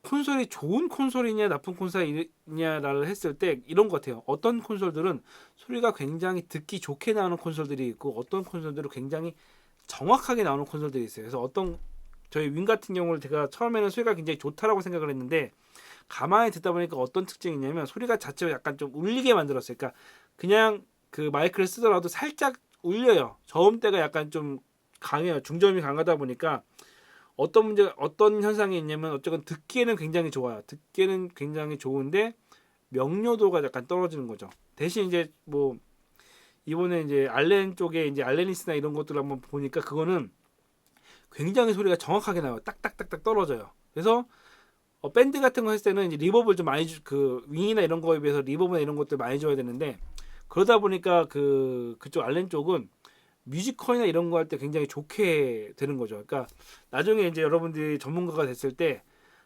콘솔이 좋은 콘솔이냐 나쁜 콘솔이냐를 했을 때 이런 것 같아요. 어떤 콘솔들은 소리가 굉장히 듣기 좋게 나오는 콘솔들이 있고 어떤 콘솔들은 굉장히 정확하게 나오는 콘솔들이 있어요. 그래서 저희 윈 같은 경우를 제가 처음에는 소리가 굉장히 좋다라고 생각을 했는데 가만히 듣다 보니까 어떤 특징이 있냐면 소리가 자체가 약간 좀 울리게 만들었어요. 그러니까 그냥 그 마이크를 쓰더라도 살짝 울려요. 저음대가 약간 좀 강해요. 중저음이 강하다 보니까 어떤 현상이 있냐면 어쨌건 듣기에는 굉장히 좋아요. 듣기에는 굉장히 좋은데 명료도가 약간 떨어지는 거죠. 대신 이제 뭐 이번에 이제 알렌 쪽에 이제 알레니스나 이런 것들을 한번 보니까 그거는 굉장히 소리가 정확하게 나와요. 딱딱딱딱 떨어져요. 그래서 밴드 같은 거 했을 때는 이제 리버브를 좀 많이 그 윙이나 이런 거에 비해서 리버브나 이런 것들 많이 줘야 되는데 그러다 보니까 그쪽 알렌 쪽은 뮤지컬이나 이런 거 할 때 굉장히 좋게 되는 거죠. 그러니까 나중에 이제 여러분들이 전문가가 됐을 때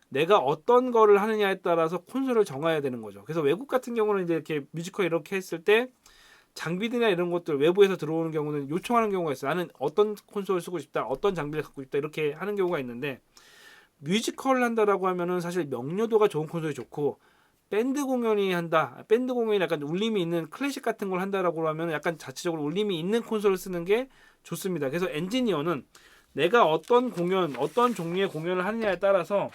내가 어떤 거를 하느냐에 따라서 콘솔을 정해야 되는 거죠. 그래서 외국 같은 경우는 이제 이렇게 뮤지컬 이렇게 했을 때 장비들이나 이런 것들 외부에서 들어오는 경우는 요청하는 경우가 있어요. 나는 어떤 콘솔을 쓰고 싶다, 어떤 장비를 갖고 싶다 이렇게 하는 경우가 있는데 뮤지컬을 한다라고 하면은 사실 명료도가 좋은 콘솔이 좋고 밴드 공연이 한다. 밴드 공연이 약간 울림이 있는 클래식 같은 걸 한다라고 하면 약간 자체적으로 울림이 있는 콘솔을 쓰는 게 좋습니다. 그래서 엔지니어는 내가 어떤 종류의 공연을 하느냐에 따라서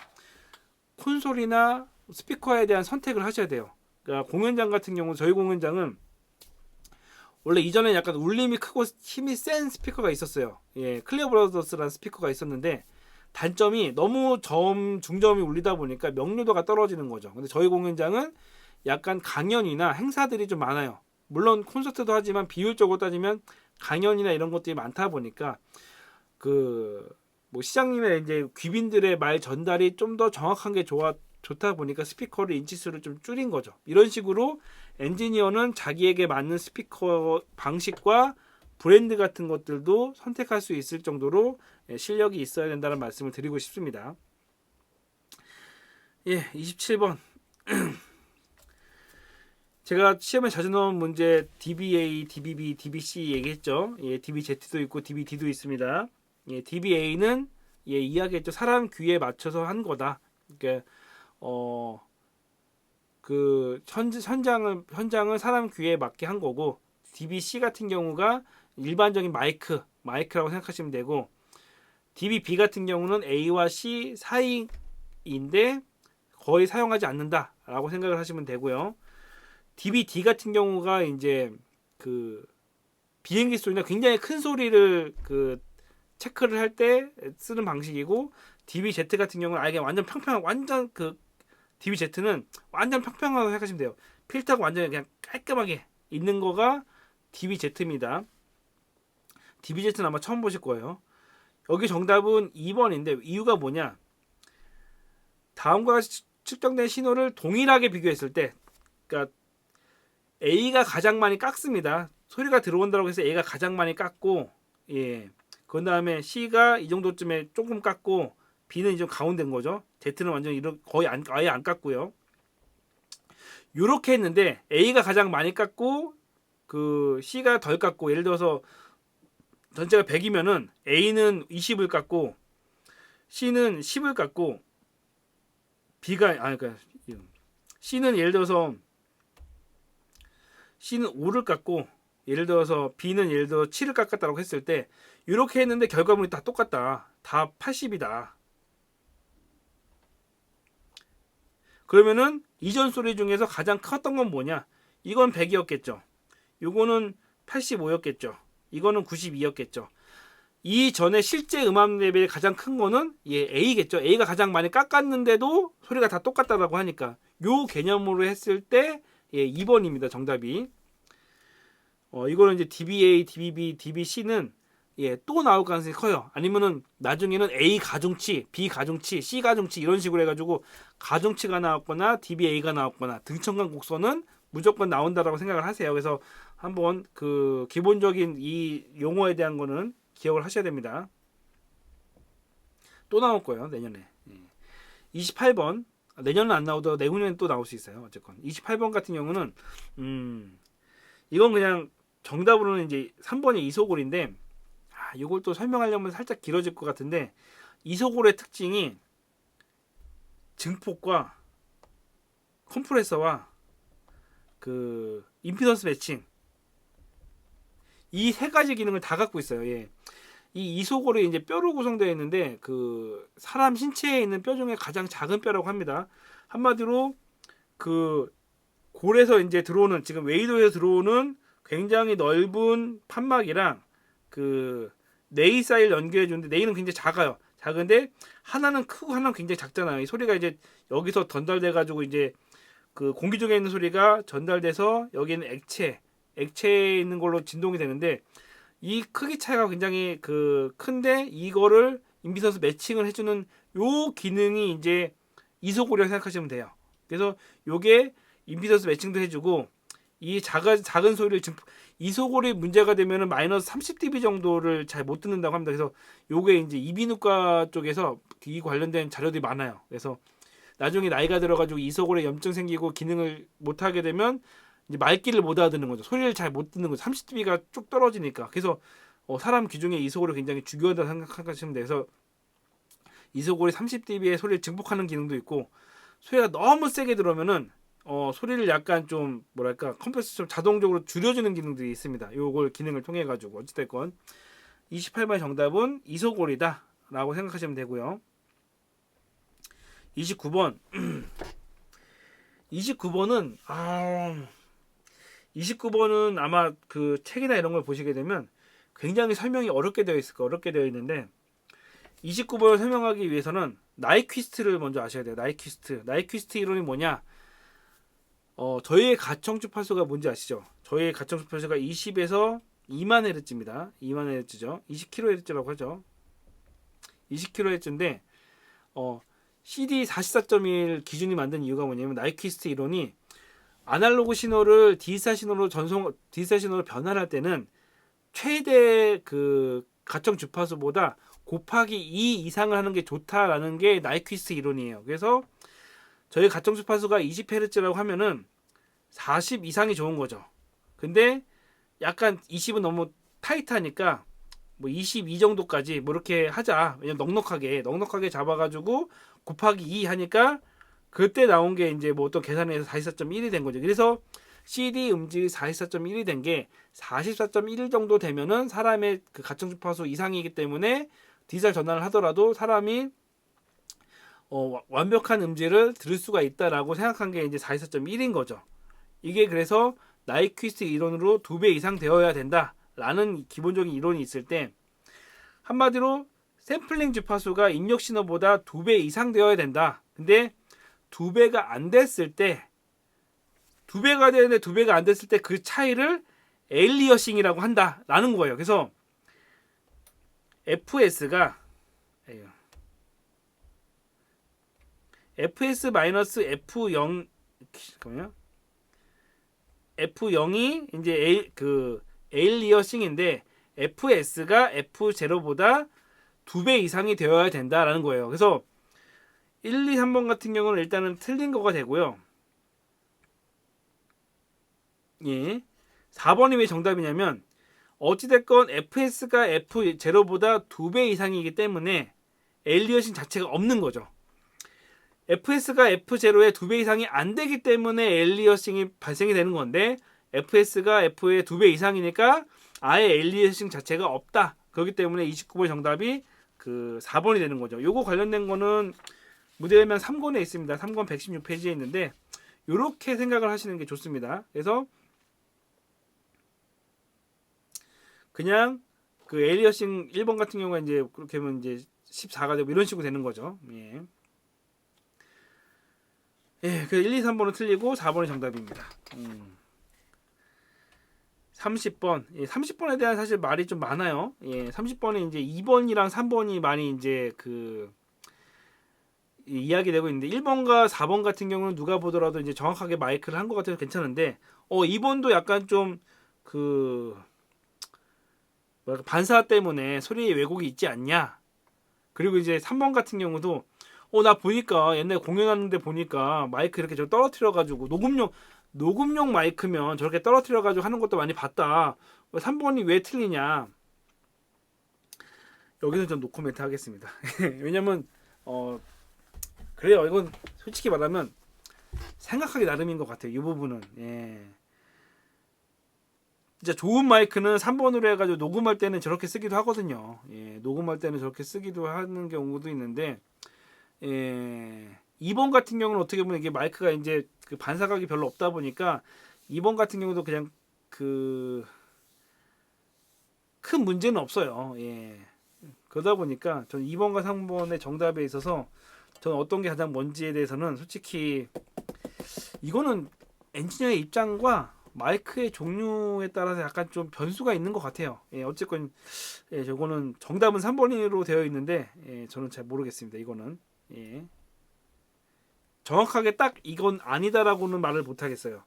콘솔이나 스피커에 대한 선택을 하셔야 돼요. 그러니까 공연장 같은 경우 저희 공연장은 원래 이전에 약간 울림이 크고 힘이 센 스피커가 있었어요. 클리어 브라더스라는 스피커가 있었는데 단점이 너무 중저음이 울리다 보니까 명료도가 떨어지는 거죠. 근데 저희 공연장은 약간 강연이나 행사들이 좀 많아요. 물론 콘서트도 하지만 비율적으로 따지면 강연이나 이런 것들이 많다 보니까 뭐 시장님의 이제 귀빈들의 말 전달이 좀 더 정확한 게 좋다 보니까 스피커를 인치수를 좀 줄인 거죠. 이런 식으로 엔지니어는 자기에게 맞는 스피커 방식과 브랜드 같은 것들도 선택할 수 있을 정도로 실력이 있어야 된다는 말씀을 드리고 싶습니다. 27번. 제가 시험에 자주 나온 문제 DBA, DBB, DBC 얘기했죠. 예, DBZ도 있고 DBD도 있습니다. 예, DBA는 예, 이야기했죠. 사람 귀에 맞춰서 한 거다. 그러니까 그 현장을 사람 귀에 맞게 한 거고, DBC 같은 경우가 일반적인 마이크라고 생각하시면 되고, DBB 같은 경우는 A와 C 사이인데 거의 사용하지 않는다라고 생각을 하시면 되고요. DBD 같은 경우가 이제 그 비행기 소리나 굉장히 큰 소리를 그 체크를 할 때 쓰는 방식이고, DBZ 같은 경우는 아예 완전 평평한, 완전 그 DBZ는 완전 평평하다고 생각하시면 돼요. 필터가 완전 그냥 깔끔하게 있는 거가 DBZ입니다. DBZ는 아마 처음 보실 거예요. 여기 정답은 2번인데 이유가 뭐냐? 다음과 같이 측정된 신호를 동일하게 비교했을 때, 그러니까 A가 가장 많이 깎습니다. 소리가 들어온다고 해서 A가 가장 많이 깎고, 예. 그 다음에 C가 이 정도쯤에 조금 깎고, B는 이제 가운데인 거죠. Z는 완전 거의 아예 안 깎고요. 요렇게 했는데 A가 가장 많이 깎고 그 C가 덜 깎고, 예를 들어서 전체가 100이면은 A는 20을 깎고 C는 10을 깎고, 그러니까 C는 예를 들어서 C는 5를 깎고, 예를 들어서 B는 예를 들어 7을 깎았다고 했을 때, 이렇게 했는데 결과물이 다 똑같다. 다 80이다. 그러면은 이전 소리 중에서 가장 컸던 건 뭐냐? 이건 100이었겠죠. 요거는 85였겠죠. 이거는 92였겠죠. 이 전에 실제 음압 레벨이 가장 큰 거는 A겠죠. A가 가장 많이 깎았는데도 소리가 다 똑같다라고 하니까, 요 개념으로 했을 때 2번입니다. 정답이. 이거는 이제 DBA, DBB, DBC는 또 나올 가능성이 커요. 아니면은 나중에는 A 가중치, B 가중치, C 가중치 이런 식으로 해가지고 가중치가 나왔거나 DBA가 나왔거나 등첨간 곡선은 무조건 나온다라고 생각을 하세요. 그래서 한번 그 기본적인 이 용어에 대한 거는 기억을 하셔야 됩니다. 또 나올 거예요, 내년에. 28번. 내년은 안 나오더라도 내후년엔 또 나올 수 있어요. 어쨌건 28번 같은 경우는 이건 그냥 정답으로는 이제 3번이 이소골인데, 이걸 또 설명하려면 살짝 길어질 것 같은데, 이소골의 특징이 증폭과 컴프레서와 그 임피던스 매칭, 이 세 가지 기능을 다 갖고 있어요. 예. 이 이소골이 이제 뼈로 구성되어 있는데, 그 사람 신체에 있는 뼈 중에 가장 작은 뼈라고 합니다. 한마디로 그 골에서 이제 들어오는, 지금 웨이도에서 들어오는 굉장히 넓은 판막이랑 그 네이 사이를 연결해 주는데, 네이는 굉장히 작아요. 작은데 하나는 크고 하나는 굉장히 작잖아요. 이 소리가 이제 여기서 전달돼 가지고 이제 그 공기 중에 있는 소리가 전달돼서 여기는 액체에 있는 걸로 진동이 되는데, 이 크기 차이가 굉장히 그 큰데, 이거를 임피던스 매칭을 해주는 요 기능이 이제 이소골이라고 생각하시면 돼요. 그래서 요게 임피던스 매칭도 해주고, 이 작은 소리를 이소골이 문제가 되면은 마이너스 30dB 정도를 잘 못 듣는다고 합니다. 그래서 요게 이제 이비인후과 쪽에서 이 관련된 자료들이 많아요. 그래서 나중에 나이가 들어가지고 이소골에 염증 생기고 기능을 못 하게 되면 이제 말귀를 못 알아듣는 거죠. 소리를 잘 못 듣는 거죠. 30dB가 쭉 떨어지니까. 그래서 사람 귀중에 이소골이 굉장히 중요하다고 생각하시면 돼서, 이소골이 30dB의 소리를 증폭하는 기능도 있고, 소리가 너무 세게 들어오면은 소리를 약간 좀 뭐랄까 컴프레서처럼 자동적으로 줄여주는 기능들이 있습니다. 요걸 기능을 통해 가지고 어찌됐건 28번의 정답은 이소골이다 라고 생각하시면 되고요. 29번 29번은 아마 그 책이나 이런 걸 보시게 되면 굉장히 설명이 어렵게 되어 있는데, 29번을 설명하기 위해서는 나이퀴스트를 먼저 아셔야 돼요. 나이퀴스트 이론이 뭐냐? 저희의 가청 주파수가 뭔지 아시죠? 저희의 가청 주파수가 20에서 2만 헤르츠입니다. 2만 헤르츠죠. 20kHz라고 하죠. 20kHz인데 CD 44.1 기준이 만든 이유가 뭐냐면, 나이퀴스트 이론이 아날로그 신호를 디지털 신호로 변환할 때는 최대 그 가청 주파수보다 곱하기 2 이상을 하는 게 좋다라는 게 나이퀴스트 이론이에요. 그래서 저희 가청 주파수가 20Hz라고 하면은 40 이상이 좋은 거죠. 근데 약간 20은 너무 타이트하니까 뭐 22 정도까지 뭐 이렇게 하자. 왜냐면 넉넉하게 잡아가지고 곱하기 2 하니까 그때 나온 게 이제 뭐 또 계산해서 44.1이 된 거죠. 그래서 CD 음질이 44.1이 된 게 44.1 정도 되면은 사람의 그 가청 주파수 이상이기 때문에 디지털 전환을 하더라도 사람이 완벽한 음질을 들을 수가 있다라고 생각한 게 이제 44.1인 거죠. 이게 그래서 나이퀴스트 이론으로 2배 이상 되어야 된다라는 기본적인 이론이 있을 때 한마디로 샘플링 주파수가 입력 신호보다 2배 이상 되어야 된다. 근데 2배가 안 됐을 때 2배가 되는데 2배가 안 됐을 때 그 차이를 에일리어싱이라고 한다라는 거예요. 그래서 FS가 FS-F0 잠깐만요. F0이 이제 에일리어싱인데 FS가 F0보다 2배 이상이 되어야 된다라는 거예요. 그래서 1, 2, 3번 같은 경우는 일단은 틀린 거가 되고요. 예. 4번이 왜 정답이냐면 어찌됐건 FS가 F0보다 2배 이상이기 때문에 에일리어싱 자체가 없는 거죠. FS가 F0의 2배 이상이 안 되기 때문에 에일리어싱이 발생이 되는 건데 FS가 F의 2배 이상이니까 아예 에일리어싱 자체가 없다. 그렇기 때문에 29번 정답이 그 4번이 되는 거죠. 요거 관련된 거는 무대음향 3권에 있습니다. 3권 116페이지에 있는데 이렇게 생각을 하시는 게 좋습니다. 그래서 그냥 그 에일리어싱 1번 같은 경우가 이제 그렇게 하면 이제 14가 되고 이런 식으로 되는 거죠. 예. 예, 그 1, 2, 3번은 틀리고 4번이 정답입니다. 30번. 예, 30번에 대한 사실 말이 좀 많아요. 예, 30번에 이제 2번이랑 3번이 많이 이제 그 이야기되고 있는데 1번과 4번 같은 경우는 누가 보더라도 이제 정확하게 마이크를 한 것 같아서 괜찮은데 2번도 약간 좀 그 반사 때문에 소리에 왜곡이 있지 않냐. 그리고 이제 3번 같은 경우도 나 보니까 옛날에 공연하는데 보니까 마이크 이렇게 저 떨어뜨려 가지고 녹음용 마이크면 저렇게 떨어뜨려 가지고 하는 것도 많이 봤다. 3번이 왜 틀리냐. 여기서 좀 노코멘트 하겠습니다. 왜냐면 그래요. 이건 솔직히 말하면 생각하기 나름인 것 같아요. 이 부분은. 예. 진짜 좋은 마이크는 3번으로 해가지고 녹음할 때는 저렇게 쓰기도 하거든요. 예, 녹음할 때는 저렇게 쓰기도 하는 경우도 있는데, 2번 같은 경우는 어떻게 보면 이게 마이크가 이제 그 반사각이 별로 없다 보니까 2번 같은 경우도 그냥 그 큰 문제는 없어요. 예. 그러다 보니까 저는 2번과 3번의 정답에 있어서 저는 어떤 게 가장 먼지에 대해서는 솔직히 이거는 엔지니어의 입장과 마이크의 종류에 따라서 약간 좀 변수가 있는 것 같아요. 예, 어쨌건 저거는 정답은 3번으로 되어 있는데 저는 잘 모르겠습니다. 이거는 정확하게 딱 이건 아니다라고는 말을 못 하겠어요.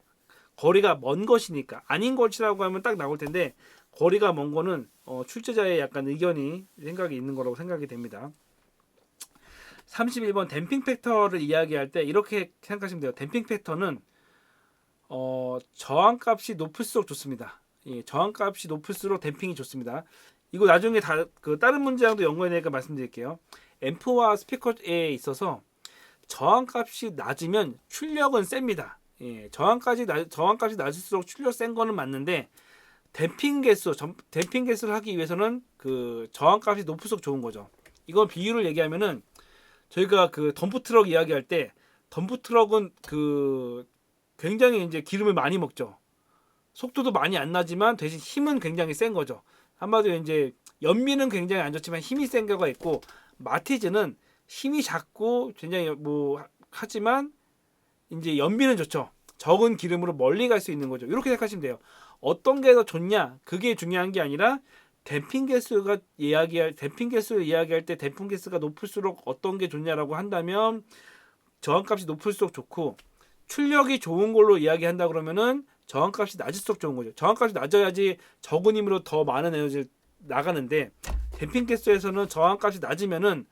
거리가 먼 것이니까 아닌 것이라고 하면 딱 나올 텐데 거리가 먼 거는 출제자의 약간 의견이 생각이 있는 거라고 생각이 됩니다. 31번 댐핑 팩터를 이야기할 때 이렇게 생각하시면 돼요. 댐핑 팩터는 저항값이 높을수록 좋습니다. 예, 저항값이 높을수록 댐핑이 좋습니다. 이거 나중에 다른 문제랑도 연관되니까 말씀드릴게요. 앰프와 스피커에 있어서 저항값이 낮으면 출력은 셉니다. 예, 저항값이 낮을수록 출력 센 거는 맞는데 댐핑 개수를 하기 위해서는 그 저항값이 높을수록 좋은 거죠. 이건 비유를 얘기하면은 저희가 그 덤프 트럭 이야기할 때 덤프 트럭은 그 굉장히 이제 기름을 많이 먹죠. 속도도 많이 안 나지만 대신 힘은 굉장히 센 거죠. 한마디로 이제 연비는 굉장히 안 좋지만 힘이 센 경우가 있고 마티즈는 힘이 작고 굉장히 뭐 하지만 이제 연비는 좋죠. 적은 기름으로 멀리 갈 수 있는 거죠. 이렇게 생각하시면 돼요. 어떤 게 더 좋냐? 그게 중요한 게 아니라 댐핑 개수를 이야기할 때 댐핑 개수가 높을수록 어떤 게 좋냐라고 한다면 저항값이 높을수록 좋고 출력이 좋은 걸로 이야기한다 그러면은 저항값이 낮을수록 좋은 거죠. 저항값이 낮아야지 적은 힘으로 더 많은 에너지를 나가는데 댐핑 개수에서는 저항값이 낮으면은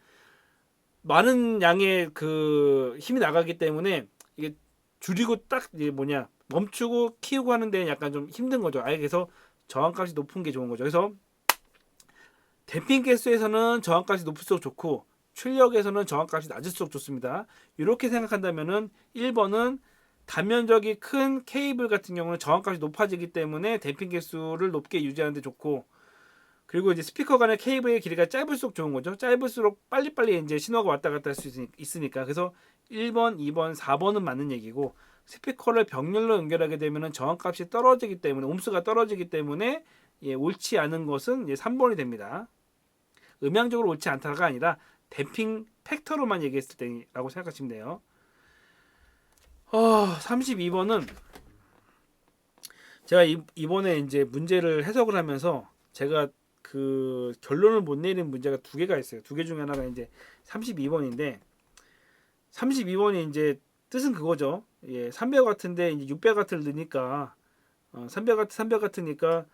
많은 양의 그 힘이 나가기 때문에 이게 줄이고 딱 이게 멈추고 키우고 하는 데는 약간 좀 힘든 거죠. 아예 그래서 저항값이 높은 게 좋은 거죠. 그래서 댐핑 개수에서는 저항값이 높을수록 좋고 출력에서는 저항값이 낮을수록 좋습니다. 이렇게 생각한다면은 1번은 단면적이 큰 케이블 같은 경우는 저항값이 높아지기 때문에 댐핑 개수를 높게 유지하는 데 좋고, 그리고 이제 스피커 간의 케이블의 길이가 짧을수록 좋은 거죠. 짧을수록 빨리빨리 이제 신호가 왔다 갔다 할 수 있으니까. 그래서 1번, 2번, 4번은 맞는 얘기고, 스피커를 병렬로 연결하게 되면 저항값이 떨어지기 때문에, 옴수가 떨어지기 때문에 옳지 않은 것은 이제 3번이 됩니다. 음향적으로 옳지 않다가 아니라 댐핑 팩터로만 얘기했을 때라고 생각하시면 돼요. 32번은 제가 이번에 이제 문제를 해석을 하면서 제가 그 결론을 못 내린 문제가 두 개가 있어요. 두 개 중에 하나가 이제 32번인데 32번이 이제 뜻은 그거죠. 300 같은데 이제 600 와트를 넣으니까 300 와트 300 와트니까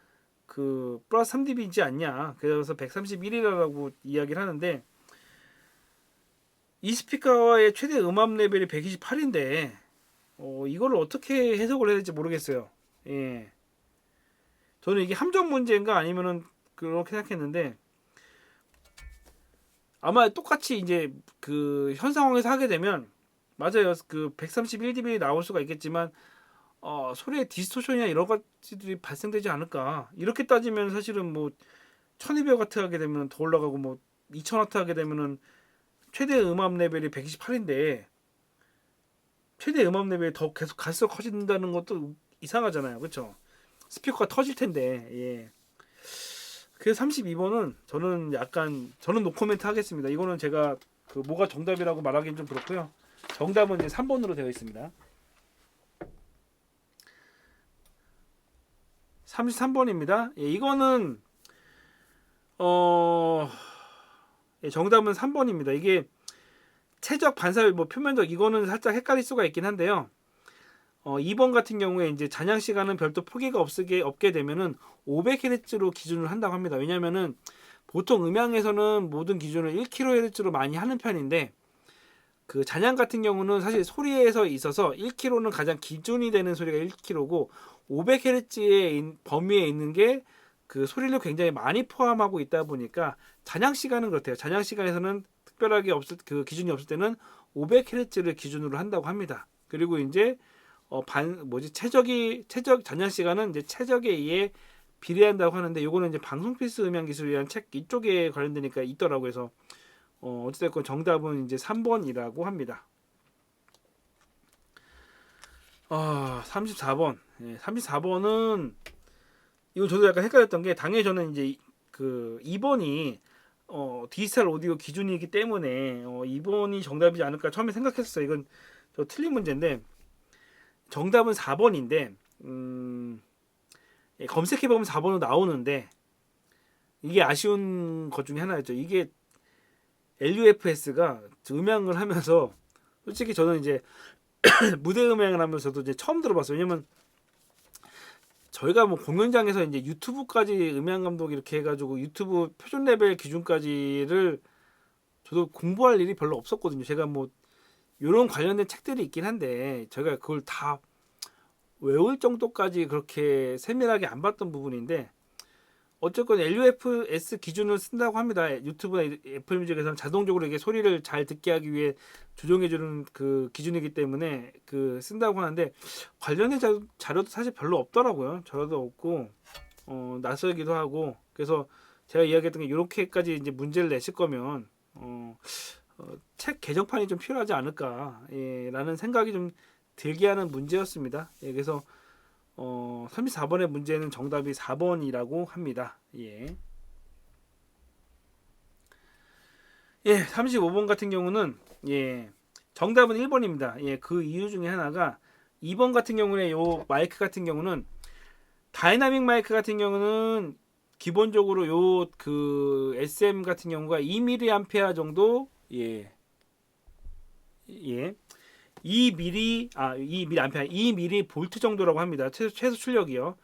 그 플러스 3dB이지 않냐. 그래서 131이라고 이야기를 하는데 이 스피커의 최대 음압 레벨이 128인데 이거를 어떻게 해석을 해야 될지 모르겠어요. 저는 이게 함정 문제인가 아니면은 그렇게 생각했는데 아마 똑같이 이제 그 현 상황에서 하게 되면 맞아요. 그 131dB 나올 수가 있겠지만 소리의 디스토션이나 여러 가지들이 발생되지 않을까. 이렇게 따지면 사실은 뭐 1200W 하게 되면 더 올라가고 뭐 2000W 하게 되면은 최대 음압 레벨이 128인데 최대 음압 레벨이 더 계속 갈수록 커진다는 것도 이상하잖아요. 그렇죠? 스피커가 터질 텐데. 예. 그래서 32번은 저는 노코멘트 하겠습니다. 이거는 제가 그 뭐가 정답이라고 말하기는 좀 그렇고요. 정답은 이제 3번으로 되어 있습니다. 33번입니다. 예, 이거는 정답은 3번입니다. 이게 최적 반사율 뭐 표면적 이거는 살짝 헷갈릴 수가 있긴 한데요. 2번 같은 경우에 이제 잔향 시간은 별도 포기가 없게 되면은 500Hz로 기준을 한다고 합니다. 왜냐면은 보통 음향에서는 모든 기준을 1kHz로 많이 하는 편인데 그 잔향 같은 경우는 사실 소리에서 있어서 1kHz는 가장 기준이 되는 소리가 1kHz고 500Hz의 범위에 있는 게 그 소리를 굉장히 많이 포함하고 있다 보니까 잔향 시간은 그렇대요. 잔향 시간에서는 특별하게 그 기준이 없을 때는 500Hz를 기준으로 한다고 합니다. 그리고 이제 최적 잔향 시간은 이제 최적에 의해 비례한다고 하는데 요거는 이제 방송 필수 음향 기술이라는 책 이쪽에 관련되니까 있더라고요. 그래서 어찌됐건 정답은 이제 3번이라고 합니다. 34번. 34번은 이거 저도 약간 헷갈렸던 게 당연히 저는 이제 그 2번이 디지털 오디오 기준이기 때문에 2번이 정답이지 않을까 처음에 생각했었어요. 이건 저 틀린 문제인데 정답은 4번인데 검색해보면 4번으로 나오는데 이게 아쉬운 것 중에 하나였죠. 이게 LUFS가 음향을 하면서 솔직히 저는 이제 무대 음향을 하면서도 이제 처음 들어봤어요. 왜냐면 저희가 뭐 공연장에서 이제 유튜브까지 음향 감독 이렇게 해가지고 유튜브 표준 레벨 기준까지를 저도 공부할 일이 별로 없었거든요. 제가 뭐 이런 관련된 책들이 있긴 한데 저희가 그걸 다 외울 정도까지 그렇게 세밀하게 안 봤던 부분인데 어쨌건 LUFS 기준을 쓴다고 합니다. 유튜브나 애플뮤직에서는 자동적으로 이게 소리를 잘 듣게 하기 위해 조정해주는 그 기준이기 때문에 그 쓴다고 하는데 관련된 자료도 사실 별로 없더라고요. 자료도 없고 낯설기도 하고 그래서 제가 이야기했던 게 이렇게까지 이제 문제를 내실 거면 책 개정판이 좀 필요하지 않을까라는 생각이 좀 들게 하는 문제였습니다. 그래서 34번의 문제는 정답이 4번이라고 합니다. 35번 같은 경우는 정답은 1번입니다. 그 이유 중에 하나가 2번 같은 경우에 요 마이크 같은 경우는 다이나믹 마이크 같은 경우는 기본적으로 요 그 SM 같은 경우가 2mA 정도 2mA 볼트 정도라고 합니다. 최소 출력이요.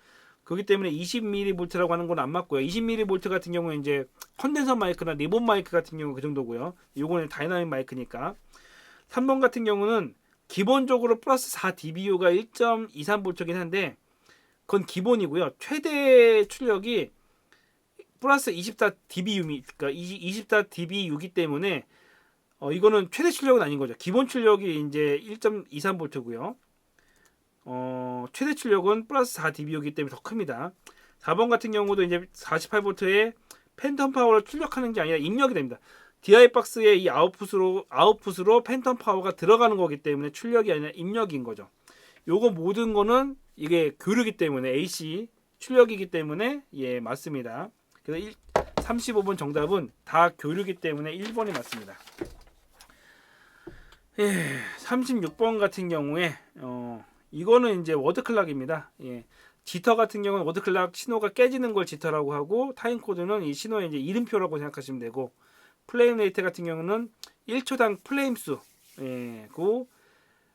그렇기 때문에 20mV라고 하는 건 안 맞고요. 20mV 같은 경우는 이제 컨덴서 마이크나 리본 마이크 같은 경우 그 정도고요. 요거는 다이나믹 마이크니까. 3번 같은 경우는 기본적으로 플러스 4 dBU가 1.23V긴 한데 그건 기본이고요. 최대 출력이 플러스 24 dBU, 그러니까 24 dBU이기 때문에 이거는 최대 출력은 아닌 거죠. 기본 출력이 이제 1.23V고요. 최대 출력은 플러스 4 dBU이기 때문에 더 큽니다. 4번 같은 경우도 이제 48V에 팬텀 파워를 출력하는 게 아니라 입력이 됩니다. DI 박스에 이 아웃풋으로 팬텀 파워가 들어가는 거기 때문에 출력이 아니라 입력인 거죠. 요거 모든 거는 이게 교류기 때문에 AC 출력이기 때문에 예 맞습니다. 그래서 35번 정답은 다 교류기 때문에 1번이 맞습니다. 예, 36번 같은 경우에 이거는 이제 워드 클락입니다. 예. 지터 같은 경우는 워드 클락 신호가 깨지는 걸 지터라고 하고 타임 코드는 이 신호의 이제 이름표라고 생각하시면 되고 플레임 레이트 같은 경우는 1초당 플레임 수. 예.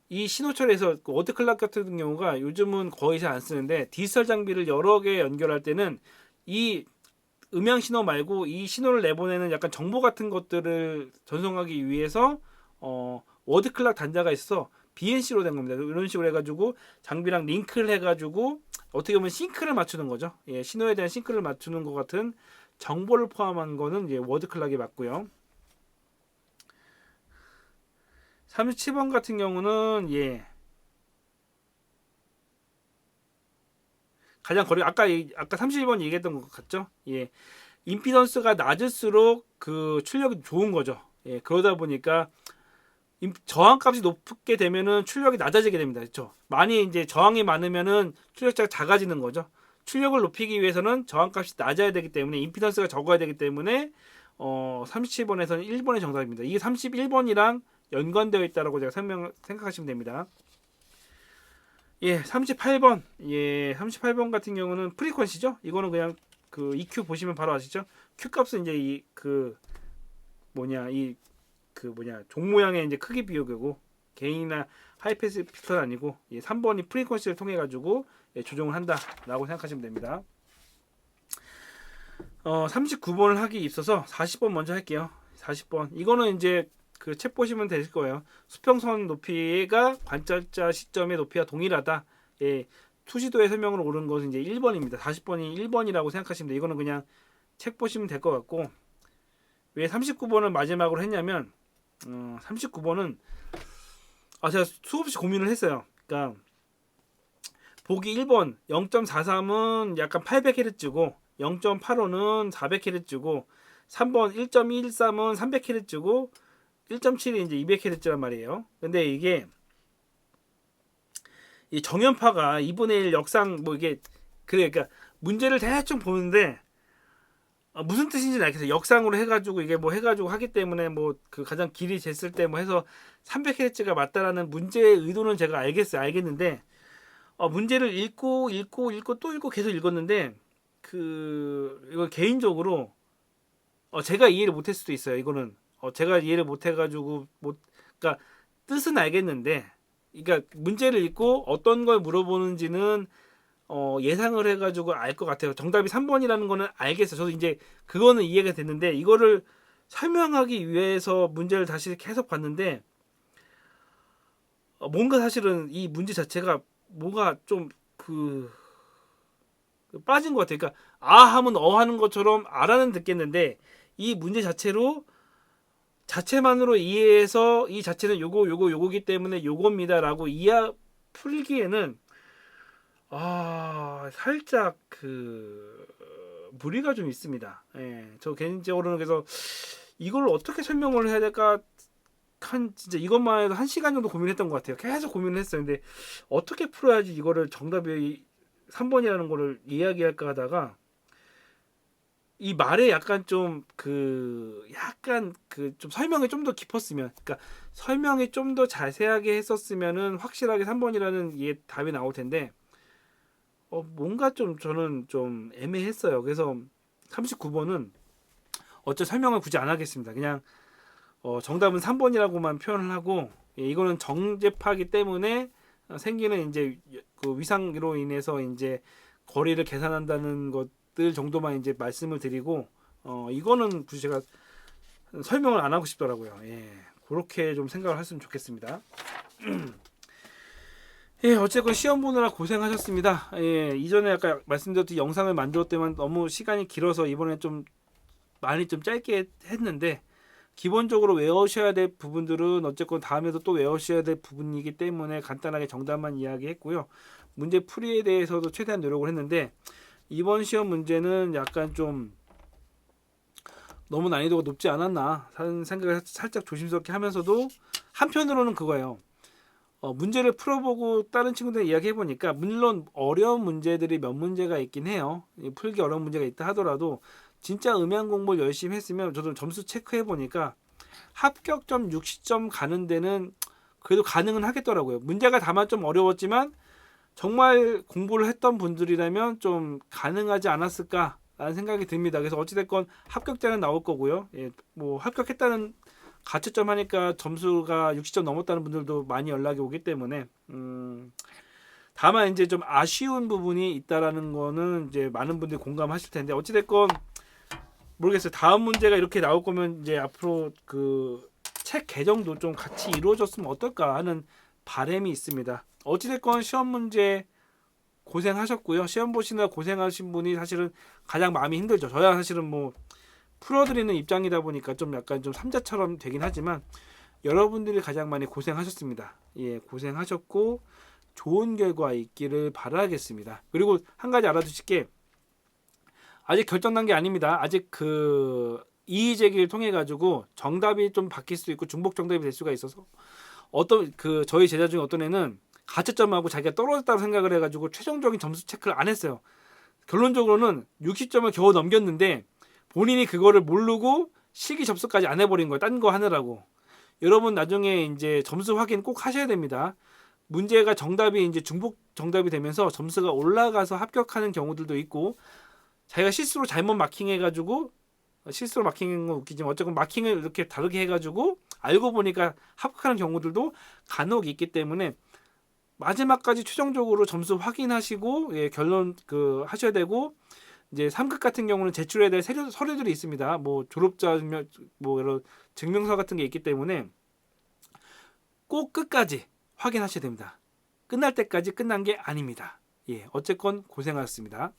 이 신호 처리에서 워드 클락 같은 경우가 요즘은 거의 잘 안 쓰는데 디지털 장비를 여러 개 연결할 때는 이 음향 신호 말고 이 신호를 내보내는 약간 정보 같은 것들을 전송하기 위해서 워드 클락 단자가 있어 BNC로 된 겁니다. 이런 식으로 해가지고 장비랑 링크를 해가지고 어떻게 보면 싱크를 맞추는 거죠. 예, 신호에 대한 싱크를 맞추는 것 같은 정보를 포함한 거는 이제 워드 클락이 맞고요. 37번 같은 경우는 예 가장 거리 아까 31번 얘기했던 것 같죠? 예, 임피던스가 낮을수록 그 출력이 좋은 거죠. 예, 그러다 보니까 저항값이 높게 되면은 출력이 낮아지게 됩니다. 그렇죠? 많이 이제 저항이 많으면은 출력자가 작아지는 거죠. 출력을 높이기 위해서는 저항값이 낮아야 되기 때문에 임피던스가 적어야 되기 때문에 37번에서는 1번의 정답입니다. 이게 31번이랑 연관되어 있다라고 제가 생각하시면 됩니다. 예, 38번. 예, 38번 같은 경우는 프리퀀시죠. 이거는 그냥 그 EQ 보시면 바로 아시죠? Q 값은 이제 종 모양의 이제 크기 비교고 개인이나 하이패스 필터는 아니고 3번이 프리퀀시를 통해 가지고 조정을 한다라고 생각하시면 됩니다. 39번을 하기 있어서 40번 먼저 할게요. 40번 이거는 이제 그 책 보시면 되실 거예요. 수평선 높이가 관찰자 시점의 높이와 동일하다. 예, 투시도의 설명으로 옳은 것은 이제 1번입니다. 40번이 1번이라고 생각하시면 돼요. 이거는 그냥 책 보시면 될 것 같고 왜 39번을 마지막으로 했냐면 39번은 제가 수없이 고민을 했어요. 그러니까 보기 1번 0.43은 약간 800Hz고 0.85는 400Hz고 3번 1.113은 300Hz고 1.7이 이제 200Hz란 말이에요. 근데 이게 이 정연파가 2분의 1 역상 이게 그러니까 문제를 대충 보는데 무슨 뜻인지는 알겠어요. 역상으로 해가지고 이게 해가지고 하기 때문에 그 가장 길이 쟀을 때 해서 300Hz가 맞다라는 문제의 의도는 제가 알겠는데 문제를 읽고 또 읽고 계속 읽었는데 이거 개인적으로 제가 이해를 못할 수도 있어요. 이거는 제가 이해를 못해가지고 그러니까 뜻은 알겠는데, 그러니까 문제를 읽고 어떤 걸 물어보는지는 예상을 해가지고 알 것 같아요. 정답이 3번이라는 거는 알겠어요. 저도 이제 그거는 이해가 됐는데 이거를 설명하기 위해서 문제를 다시 계속 봤는데 뭔가 사실은 이 문제 자체가 뭔가 좀 빠진 것 같아요. 그러니까 하면 하는 것처럼 아라는 듣겠는데 이 문제 자체만으로 이해해서 이 자체는 요거기 때문에 요겁니다라고 풀기에는 살짝 무리가 좀 있습니다. 예, 저 개인적으로는 그래서 이걸 어떻게 설명을 해야 될까 진짜 이것만 해도 1시간 정도 고민했던 것 같아요. 계속 고민을 했어요. 근데 어떻게 풀어야지 이거를 정답이 3번이라는 거를 이야기할까 하다가 이 말에 약간 좀 좀 설명이 좀 더 깊었으면, 그러니까 설명이 좀 더 자세하게 했었으면은 확실하게 3번이라는 답이 나올 텐데 뭔가 좀 저는 좀 애매했어요. 그래서 39번은 설명을 굳이 안 하겠습니다. 그냥 정답은 3번이라고만 표현을 하고 이거는 정제파기 때문에 생기는 이제 그 위상으로 인해서 이제 거리를 계산한다는 것들 정도만 이제 말씀을 드리고 이거는 굳이 제가 설명을 안 하고 싶더라고요. 예, 그렇게 좀 생각을 했으면 좋겠습니다. 예, 어쨌건 시험 보느라 고생하셨습니다. 예, 이전에 아까 말씀드렸듯이 영상을 만들었더만 너무 시간이 길어서 이번에 좀 많이 좀 짧게 했는데, 기본적으로 외우셔야 될 부분들은 어쨌건 다음에도 또 외우셔야 될 부분이기 때문에 간단하게 정답만 이야기했고요. 문제 풀이에 대해서도 최대한 노력을 했는데, 이번 시험 문제는 약간 좀 너무 난이도가 높지 않았나 하는 생각을 살짝 조심스럽게 하면서도, 한편으로는 그거예요. 문제를 풀어보고 다른 친구들 이야기해 보니까 물론 어려운 문제들이 몇 문제가 있긴 해요. 풀기 어려운 문제가 있다 하더라도 진짜 음향 공부를 열심히 했으면, 저도 점수 체크해 보니까 합격점 60점 가는 데는 그래도 가능은 하겠더라고요. 문제가 다만 좀 어려웠지만 정말 공부를 했던 분들이라면 좀 가능하지 않았을까라는 생각이 듭니다. 그래서 어찌됐건 합격자는 나올 거고요. 예, 뭐 합격했다는 가채점 하니까 점수가 60점 넘었다는 분들도 많이 연락이 오기 때문에, 다만 이제 좀 아쉬운 부분이 있다라는 거는 이제 많은 분들이 공감하실 텐데, 어찌됐건 모르겠어요. 다음 문제가 이렇게 나올 거면 이제 앞으로 그 책 개정도 좀 같이 이루어졌으면 어떨까 하는 바람이 있습니다. 어찌됐건 시험 문제 고생하셨고요. 시험 보시느라 고생하신 분이 사실은 가장 마음이 힘들죠. 저야 사실은 뭐 풀어드리는 입장이다 보니까 좀 약간 좀 삼자처럼 되긴 하지만, 여러분들이 가장 많이 고생하셨습니다. 예, 고생하셨고 좋은 결과 있기를 바라겠습니다. 그리고 한 가지 알아두실 게, 아직 결정난 게 아닙니다. 아직 그 이의 제기를 통해 가지고 정답이 좀 바뀔 수 있고 중복 정답이 될 수가 있어서, 어떤 그 저희 제자 중에 어떤 애는 가채점하고 자기가 떨어졌다고 생각을 해가지고 최종적인 점수 체크를 안 했어요. 결론적으로는 60점을 겨우 넘겼는데 본인이 그거를 모르고 실기 접수까지 안 해버린 거예요. 딴 거 하느라고. 여러분 나중에 이제 점수 확인 꼭 하셔야 됩니다. 문제가 정답이 이제 중복 정답이 되면서 점수가 올라가서 합격하는 경우들도 있고, 자기가 실수로 잘못 마킹해가지고, 실수로 마킹한 건 웃기지만 어쨌건 마킹을 이렇게 다르게 해가지고 알고 보니까 합격하는 경우들도 간혹 있기 때문에, 마지막까지 최종적으로 점수 확인하시고, 예, 결론 그 하셔야 되고, 이제 3급 같은 경우는 제출해야 될 서류들이 있습니다. 뭐 졸업자 증명, 뭐 여러 증명서 같은 게 있기 때문에 꼭 끝까지 확인하셔야 됩니다. 끝날 때까지 끝난 게 아닙니다. 예, 어쨌건 고생하셨습니다.